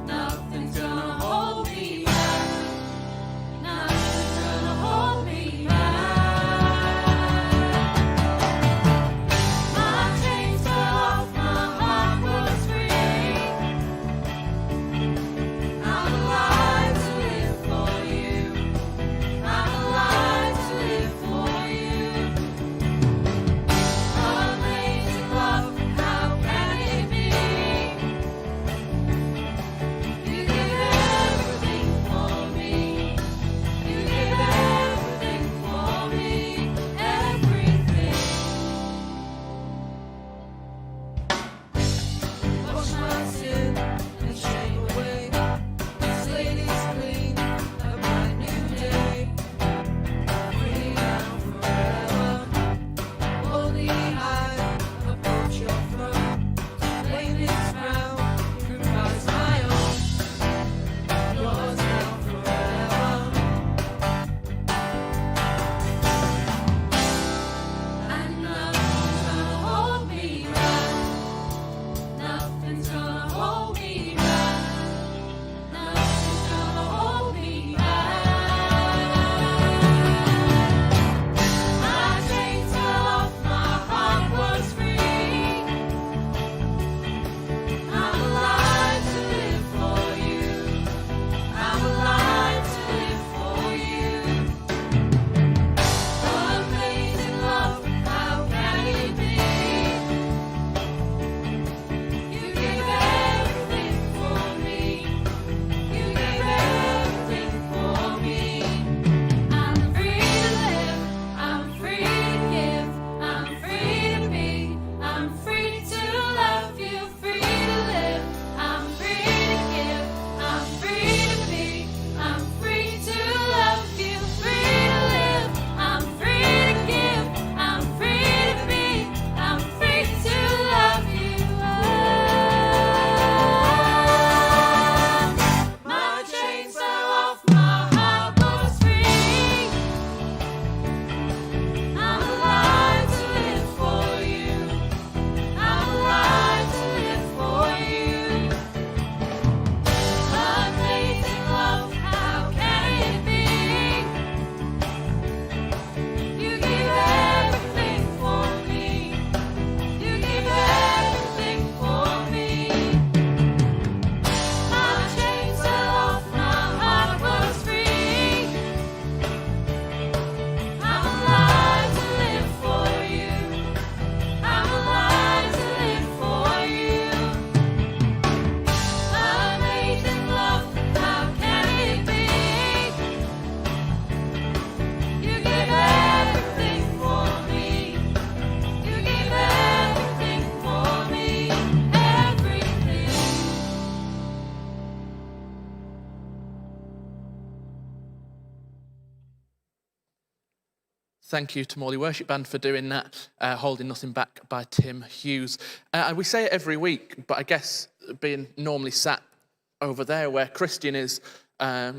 Nothing's gonna hold me back. Nothing's gonna hold me back. My chains fell off, my heart was free. I'm alive to live for you. I'm alive to live for you. Amazing love, how can it be? You give everything for me. You give everything for me. Everything. Wash my sin and shame away. The slate is clean, a bright new day. Free now forever. Holy high, approach your throne. Claim this crown, through Christ my own. Yours now forever. And nothing's gonna hold me back. Nothing's gonna hold me back. Nothing's gonna hold me back. My chains fell off, my heart was free. I'm alive to live for you. I'm alive to live for you. Amazing love, how can it be? You give everything for me. You give everything for me. I'm free to live. I'm free to give. I'm free to be. I'm free to love you. Free to live. I'm free to give. I'm free to be. I'm free to love you. Free to live. I'm free to give. I'm free to be. I'm free to love you. My chains fell off, my heart was free. I'm alive to live for you. I'm alive to live for you. Amazing love, how can it be? You give everything for me. You give everything for me. My chains fell off, my heart was free. I'm alive to live for you. I'm alive to live for you. Amazing love, how can it be? You give everything for me. You give everything for me. Everything. Thank you to Morley Worship Band for doing that, Holding Nothing Back by Tim Hughes. And we say it every week, but I guess being normally sat over there where Christian is, I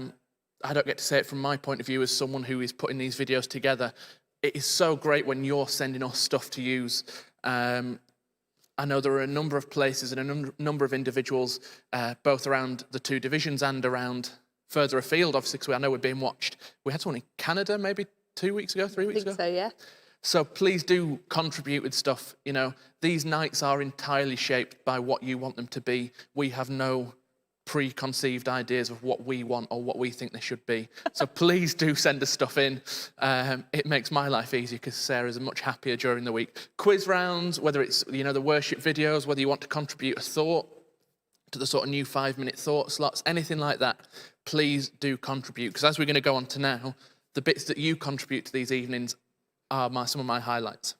don't get to say it from my point of view as someone who is putting these videos together. It is so great when you're sending us stuff to use. I know there are a number of places and a number of individuals, both around the two divisions and around further afield, obviously, because I know we're being watched. We had someone in Canada maybe 2 weeks ago, 3 weeks ago. So, yeah. So please do contribute with stuff. You know, these nights are entirely shaped by what you want them to be. We have no preconceived ideas of what we want or what we think they should be. So please do send us stuff in. It makes my life easier because Sarah's much happier during the week. Quiz rounds, whether it's, you know, the worship videos, whether you want to contribute a thought to the sort of new 5-minute thought slots, anything like that, please do contribute. Because as we're going to go on to now, the bits that you contribute to these evenings are some of my highlights.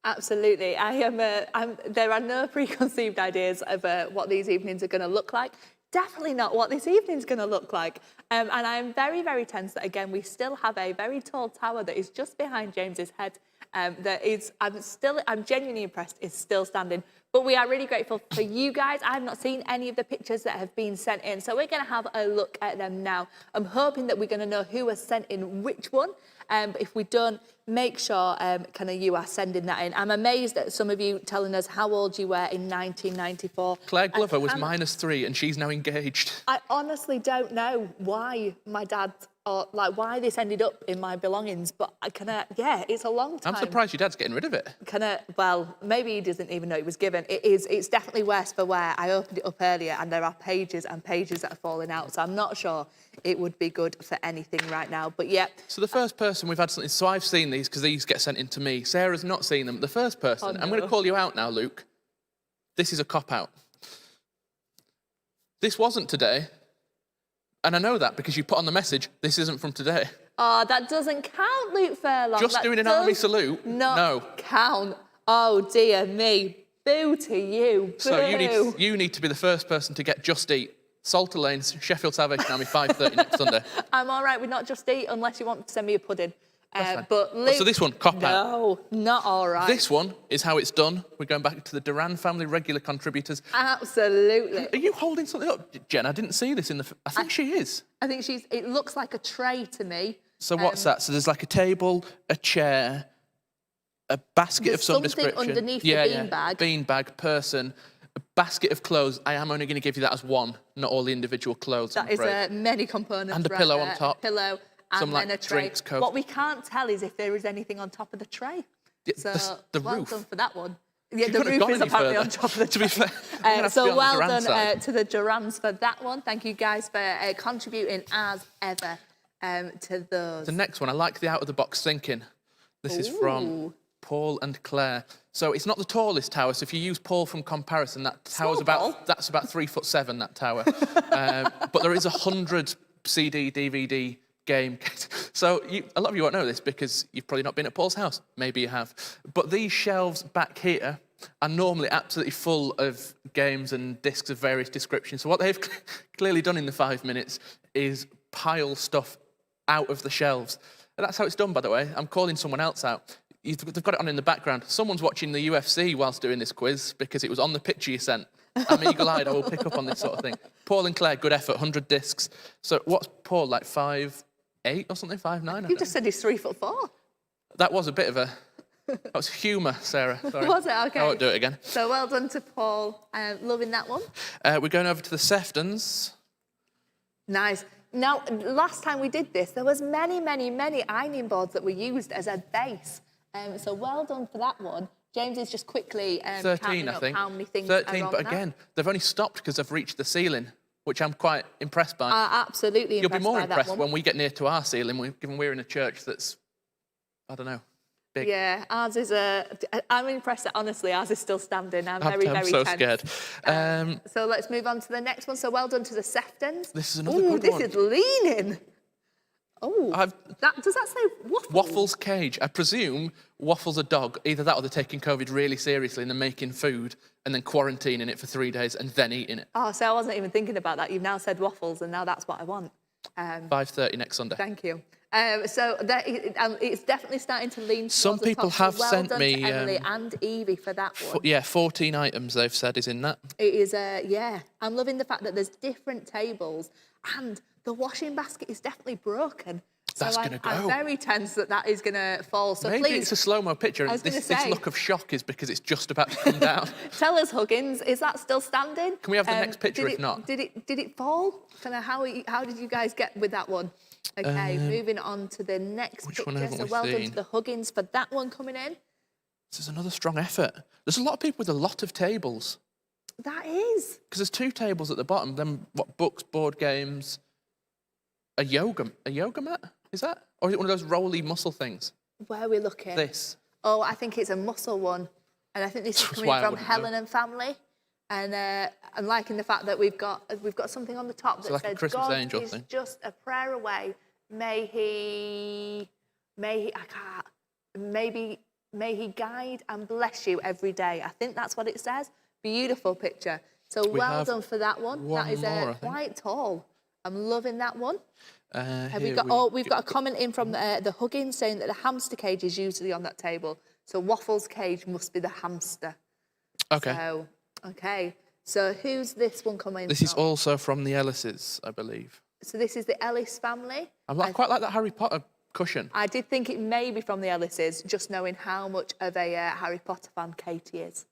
Absolutely. There are no preconceived ideas of what these evenings are going to look like. Definitely not what this evening's going to look like. And I'm very, very tense that, again, we still have a very tall tower that is just behind James's head. That is, I'm genuinely impressed, is still standing. But we are really grateful for you guys. I've not seen any of the pictures that have been sent in, so we're going to have a look at them now. I'm hoping that we're going to know who has sent in which one. But if we don't, make sure you are sending that in. I'm amazed at some of you telling us how old you were in 1994. Claire Glover was -3 and she's now engaged. I honestly don't know why my dad, or like why this ended up in my belongings, but it's a long time. I'm surprised your dad's getting rid of it. Well, maybe he doesn't even know it was given. It's definitely worse for wear. I opened it up earlier and there are pages and pages that are falling out, so I'm not sure it would be good for anything right now, but yeah. So the first person we've had something, so I've seen these because these get sent in to me. Sarah's not seen them. The first person, I'm going to call you out now, Luke. This is a cop-out. This wasn't today, and I know that because you put on the message, this isn't from today. Oh, that doesn't count, Luke Furlong. Just doing an army salute? No. Count. Oh, dear me. Boo to you. Boo. So you need to be the first person to get Just Eat. Salter Lane, Sheffield Salvation Army, 5:30 next Sunday. I'm all right with not Just Eat unless you want to send me a pudding. But Luke, so this one, cop out. No, not all right. This one is how it's done. We're going back to the Duran family regular contributors. Absolutely. Are you holding something up, Jen? I didn't see this in the. I think she is. I think she's. It looks like a tray to me. So what's that? So there's like a table, a chair, a basket of some description. Something underneath the beanbag. Beanbag, person, a basket of clothes. I am only going to give you that as one, not all the individual clothes. That is many components. And a pillow on top. Pillow. And some then a tray. drinks, Coke. What we can't tell is if there is anything on top of the tray. Yeah, so the well roof. done for that one. Yeah, the roof is apparently on top of the tray. To be fair, so well done to the Durans for that one. Thank you guys for contributing as ever to those. The next one, I like the out-of-the-box thinking. This is from Paul and Claire. So it's not the tallest tower. So if you use Paul from comparison, that tower's that's about 3'7", that tower. But there is 100 CD, DVD game. So a lot of you won't know this because you've probably not been at Paul's house. Maybe you have. But these shelves back here are normally absolutely full of games and discs of various descriptions. So what they've clearly done in the 5 minutes is pile stuff out of the shelves. And that's how it's done, by the way. I'm calling someone else out. They've got it on in the background. Someone's watching the UFC whilst doing this quiz because it was on the picture you sent. I'm eagle-eyed, I will pick up on this sort of thing. Paul and Claire, good effort, 100 discs. So what's Paul, like 5'8" or something, 5'9"? You just said he's 3'4". That was a bit of a... That was humour, Sarah. Sorry. Was it? Okay. I won't do it again. So well done to Paul. Loving that one. We're going over to the Seftons. Nice. Now, last time we did this, there was many, many, many ironing boards that were used as a base. So well done for that one. James is just quickly 13, I think. How many things 13, are on but again, they've only stopped because they've reached the ceiling, which I'm quite impressed by. Absolutely You'll be more by impressed that one. when we get near to our ceiling, given we're in a church that's, I don't know, big. Yeah, ours is I'm impressed that, honestly, ours is still standing. I'm very so tense. Scared. So let's move on to the next one. So well done to the Seftons. This is another good one. This is leaning. Oh, does that say Waffles? Waffles cage. I presume Waffles a dog. Either that or they're taking COVID really seriously and they're making food and then quarantining it for 3 days and then eating it. Oh, so I wasn't even thinking about that. You've now said Waffles and now that's what I want. 5:30 next Sunday. Thank you. So it's definitely starting to lean towards Some the people top. So have well sent done me... to Emily and Evie for that one. 14 items they've said is in that. It is, I'm loving the fact that there's different tables and the washing basket is definitely broken. That's going to go. I'm very tense that is going to fall. So maybe please, it's a slow-mo picture and this look of shock is because it's just about to come down. Tell us, Huggins, is that still standing? Can we have the next picture if not? Did it fall? How did you guys get with that one? Okay, moving on to the next which picture. one haven't So we well done seen? to the Huggins for that one coming in. This is another strong effort. There's a lot of people with a lot of tables. That is. Because there's 2 tables at the bottom. Then what? Books, board games, a yoga mat. Is that? Or is it one of those rolly muscle things? Where are we looking? This. Oh, I think it's a muscle one. And I think this is That's coming why I from wouldn't Helen know. and family. And I'm liking the fact that we've got something on the top that like a says Christmas God angel is thing. just a prayer away. May he guide and bless you every day. I think that's what it says. Beautiful picture. So We well have done for that one. one That is more, I think. quite tall. I'm loving that one. Have we Here got? We've got a comment in from the Huggins saying that the hamster cage is usually on that table. So Waffle's cage must be the hamster. Okay. So, okay. So who's this one coming This from? is also from the Ellises, I believe. So this is the Ellis family. I quite like that Harry Potter cushion. I did think it may be from the Ellises, just knowing how much of a Harry Potter fan Katie is.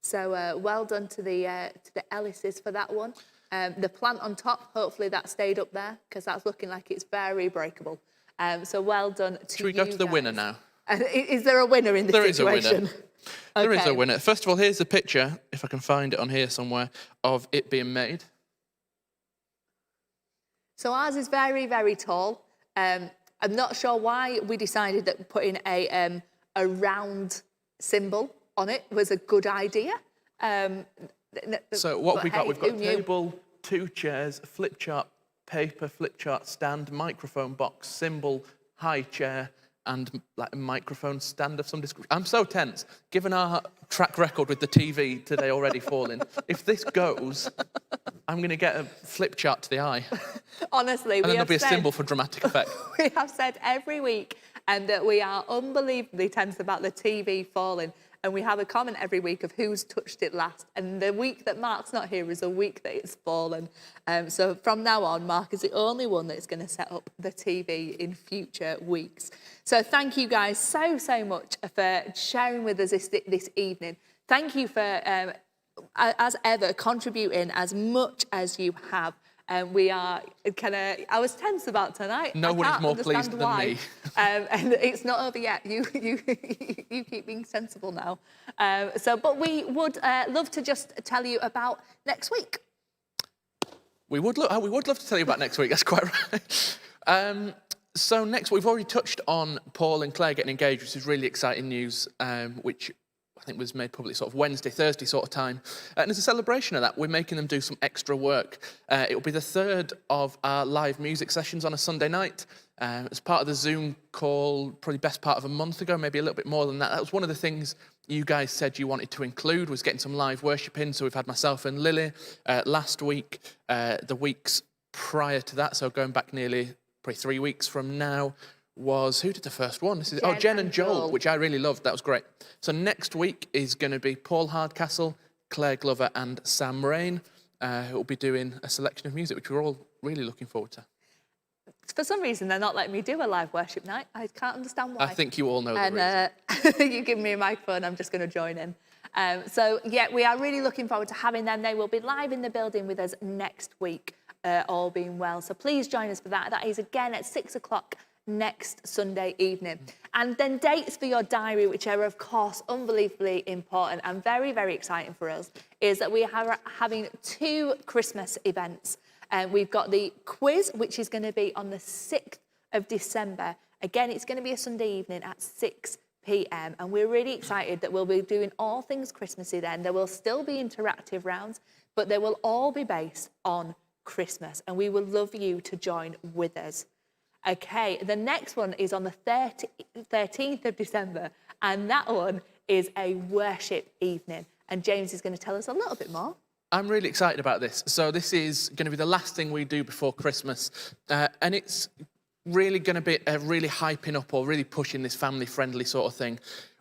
So well done to the Ellises for that one. The plant on top, hopefully that stayed up there because that's looking like it's very breakable. So well done to Should we go you to the guys. winner now? Is there a winner in this There is a winner. situation? There is Okay. a winner. First of all, here's a picture, if I can find it on here somewhere, of it being made. So ours is very, very tall. I'm not sure why we decided that putting a round symbol on it was a good idea. So what but we got, hey, we've got who a knew? table, 2 chairs, a flip chart paper, flip chart stand, microphone box, symbol, high chair, and like a microphone stand of some description. I'm so tense, given our track record with the TV today already falling. If this goes, I'm going to get a flip chart to the eye. Honestly, And then we there'll have be a said, symbol for dramatic effect. we have said every week and that we are unbelievably tense about the TV falling. And we have a comment every week of who's touched it last. And the week that Mark's not here is a week that it's fallen. So from now on, Mark is the only one that's going to set up the TV in future weeks. So thank you guys so, so much for sharing with us this evening. Thank you for, as ever, contributing as much as you have. We are I was tense about tonight. No I one is can't more understand pleased than why. me. And it's not over yet. You keep being sensible now. But we would love to just tell you about next week. We would love to tell you about next week. That's quite right. So next we've already touched on Paul and Claire getting engaged, which is really exciting news, which I think was made public sort of Wednesday, Thursday sort of time. And as a celebration of that, we're making them do some extra work. It will be the 3rd of our live music sessions on a Sunday night. As part of the Zoom call, probably best part of a month ago, maybe a little bit more than that. That was one of the things you guys said you wanted to include, was getting some live worship in. So we've had myself and Lily last week, the weeks prior to that, so going back nearly probably 3 weeks from now, was, who did the first one? This is Jen and Joel, which I really loved. That was great. So next week is going to be Paul Hardcastle, Claire Glover and Sam Rain, who will be doing a selection of music, which we're all really looking forward to. For some reason, they're not letting me do a live worship night. I can't understand why. I think you all know the reason. And you give me a microphone, I'm just going to join in. So, yeah, we are really looking forward to having them. They will be live in the building with us next week, all being well. So please join us for that. That is, again, at 6 o'clock next Sunday evening. And then dates for your diary, which are, of course, unbelievably important and very, very exciting for us, is that we are having 2 Christmas events. We've got the quiz, which is going to be on the 6th of December. Again, it's going to be a Sunday evening at 6 p.m. And we're really excited that we'll be doing all things Christmassy then. There will still be interactive rounds, but they will all be based on Christmas. And we would love you to join with us. Okay, the next one is on the 13th of December, and that one is a worship evening. And James is going to tell us a little bit more. I'm really excited about this. So this is going to be the last thing we do before Christmas. And it's really going to be really hyping up or really pushing this family-friendly sort of thing.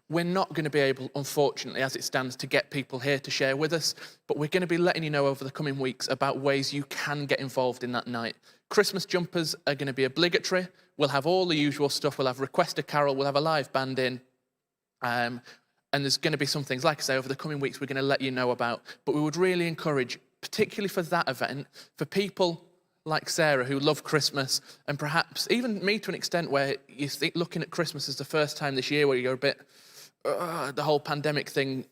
We're not going to be able, unfortunately, as it stands, to get people here to share with us, but we're going to be letting you know over the coming weeks about ways you can get involved in that night. Christmas jumpers are going to be obligatory. We'll have all the usual stuff. We'll have Request a Carol. We'll have a live band in. And there's going to be some things, like I say, over the coming weeks we're going to let you know about. But we would really encourage, particularly for that event, for people like Sarah, who love Christmas, and perhaps even me to an extent where you think looking at Christmas as the first time this year where you're a bit, the whole pandemic thing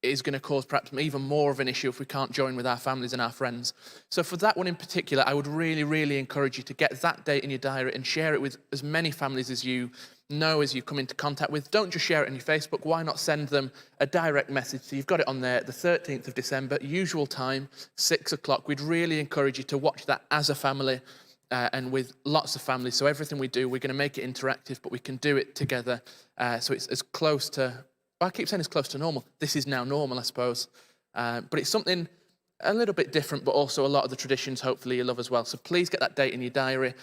is going to cause perhaps even more of an issue if we can't join with our families and our friends. So for that one in particular, I would really, really encourage you to get that date in your diary and share it with as many families as you know, as you come into contact with. Don't just share it on your Facebook. Why not send them a direct message? So you've got it on there, the 13th of December, usual time, 6 o'clock. We'd really encourage you to watch that as a family and with lots of families. So everything we do, we're going to make it interactive, but we can do it together. So it's as close to, well, I keep saying it's close to normal. This is now normal, I suppose. But it's something a little bit different, but also a lot of the traditions, hopefully, you love as well. So please get that date in your diary.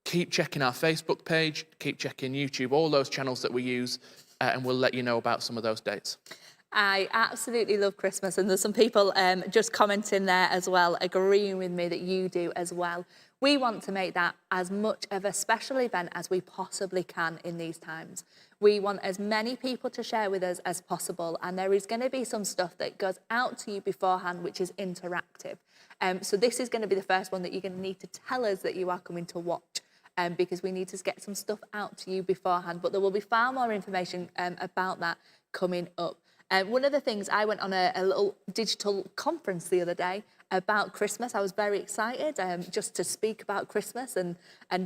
Keep checking our Facebook page, keep checking YouTube, all those channels that we use, and we'll let you know about some of those dates. I absolutely love Christmas, and there's some people just commenting there as well, agreeing with me that you do as well. We want to make that as much of a special event as we possibly can in these times. We want as many people to share with us as possible, and there is going to be some stuff that goes out to you beforehand, which is interactive. So this is going to be the first one that you're going to need to tell us that you are coming to watch. Because we need to get some stuff out to you beforehand, but there will be far more information about that coming up. One of the things, I went on a little digital conference the other day about Christmas. I was very excited just to speak about Christmas and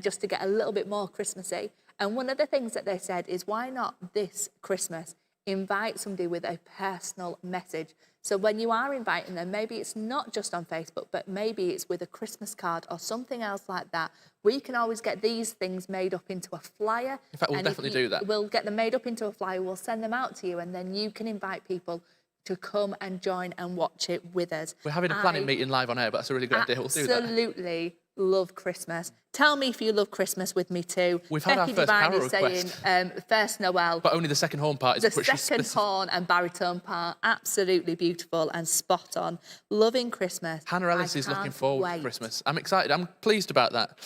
just to get a little bit more Christmassy. And one of the things that they said is, why not this Christmas invite somebody with a personal message? So when you are inviting them, maybe it's not just on Facebook, but maybe it's with a Christmas card or something else like that. We can always get these things made up into a flyer. In fact, we'll definitely do that. We'll get them made up into a flyer, we'll send them out to you, and then you can invite people to come and join and watch it with us. We're having a planning meeting live on air, but that's a really good idea. We'll do that. Absolutely love Christmas. Tell me if you love Christmas with me too. We've had Becky our first Devine carol is saying first Noel. But only the second horn part is The second horn and baritone part, absolutely beautiful and spot on. Loving Christmas. Hannah Ellis is looking forward to Christmas. I'm excited. I'm pleased about that.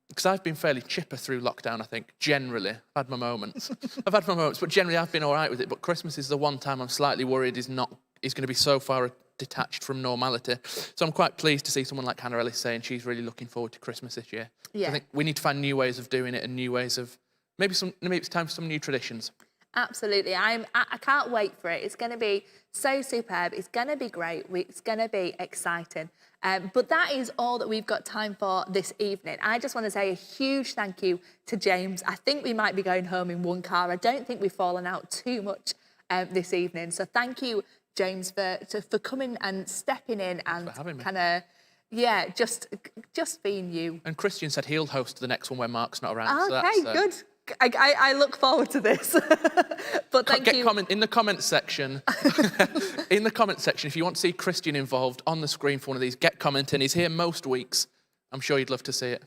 Because I've been fairly chipper through lockdown, I think, generally. I've had my moments. But generally I've been all right with it. But Christmas is the one time I'm slightly worried is going to be so far detached from normality. So I'm quite pleased to see someone like Hannah Ellis saying she's really looking forward to Christmas this year. Yeah. I think we need to find new ways of doing it and new ways of, maybe it's time for some new traditions. Absolutely. I can't wait for it. It's going to be so superb. It's going to be great. It's going to be exciting. But that is all that we've got time for this evening. I just want to say a huge thank you to James. I think we might be going home in one car. I don't think we've fallen out too much this evening. So thank you, James, for coming and stepping in and kind of, just being you. And Christian said he'll host the next one when Mark's not around. Okay, so good. I look forward to this. But thank you. In the comment section. In the comment section, if you want to see Christian involved on the screen for one of these, get commenting. He's here most weeks. I'm sure you'd love to see it.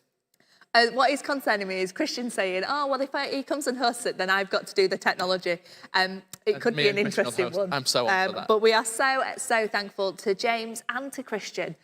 What is concerning me is Christian saying, oh, well, if he comes and hosts it, then I've got to do the technology. It could be an interesting one. I'm so on for that. But we are so thankful to James and to Christian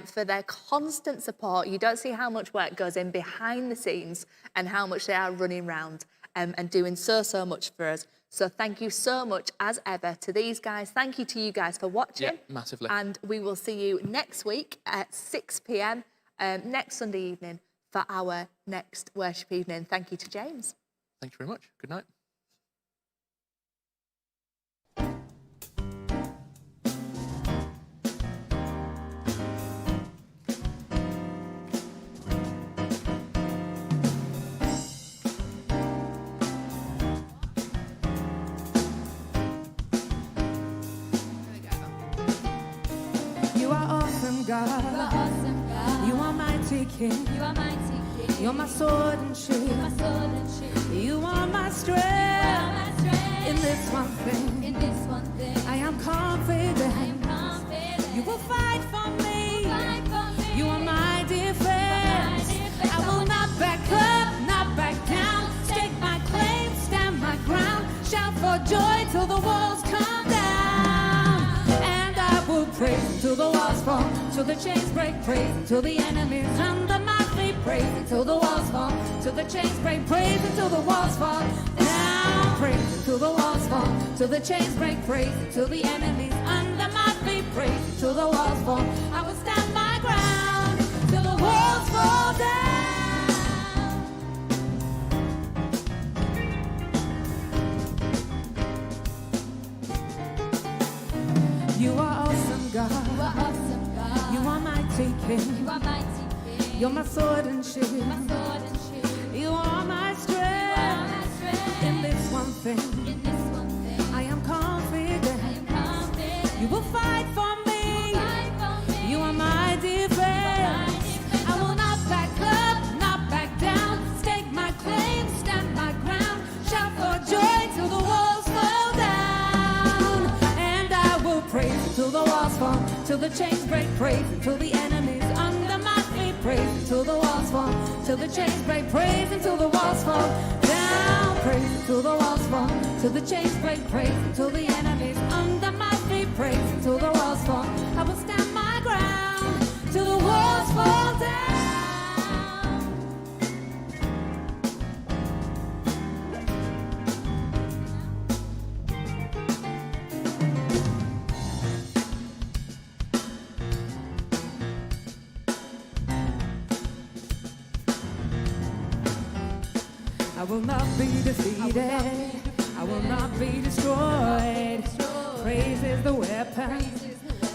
for their constant support. You don't see how much work goes in behind the scenes and how much they are running around and doing so much for us. So thank you so much, as ever, to these guys. Thank you to you guys for watching. Yeah, massively. And we will see you next week at 6 p.m. Next Sunday evening for our next worship evening. Thank you to James. Thank you very much. Good night. You are awesome, God. You are mighty King. You're my sword and shield. You are my strength. In this one thing, I am confident. You will fight for me. You are my defense. I will not back up, not back down. Stake my claim, stand my ground. Shout for joy till the walls come down. And I will praise till the walls fall, till the chains break. Praise till the enemies under my feet. Praise till the walls fall, till the chains break. Praise till the walls fall down. Praise till the walls fall, till the chains break. Praise till the enemies under my feet. Praise till the walls fall. I will stand my ground till the walls fall down. You are awesome, God. You are awesome, God. You are mighty King. You are mighty King. You're my sword and shield. My sword and shield. You are my You strength. are my strength. In this one thing, In this one thing, I am confident. I am confident. You will fight for me. Fight for me. You are my defense. defense. I will not back up, not back down. Stake my claim, stand my ground. Shout for joy till the walls fall down. And I will praise till the walls fall, till the chains break. Praise till the enemies under my feet. Praise till the walls fall, till the chains break. Praise until the walls fall down. Praise till the walls fall, till the chains break. Praise till the enemies under my feet. Praise till the walls fall. I will stand my ground till the walls fall down. I will not be defeated. I will not be destroyed. Praise is the weapon,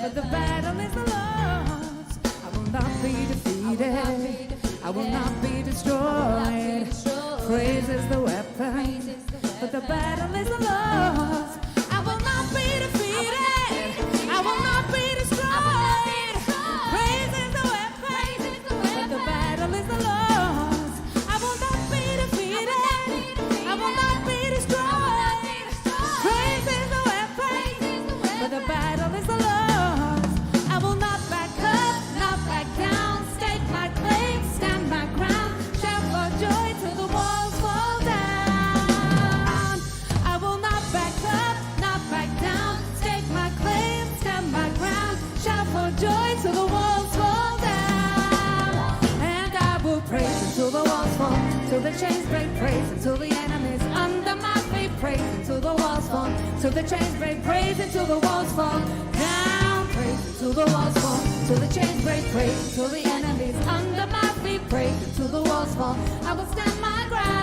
but the battle is the Lord's. I will not be defeated. I will not be destroyed. Praise is the weapon, but the battle is the Lord's. I will not be defeated. I will not be destroyed. Praise is the weapon, but the battle is the Lord's. I will not be defeated. I will not be destroyed. Praise is the weapon, but the battle is the Lord's. I will not back up, not back down. Stake my claim, stand my ground. Shout for joy till the walls fall down. I will not back up, not back down. Stake my claim, stand my ground. Shout for joy till the walls fall down. And I will praise until the walls fall, till the chains break. Praise until the enemies under my feet. Praise until the walls fall, till the chains break. Praise until the walls fall down. Praise until the walls fall, till the chains break. Praise until the enemies under my feet. Praise until the walls fall. I will stand my ground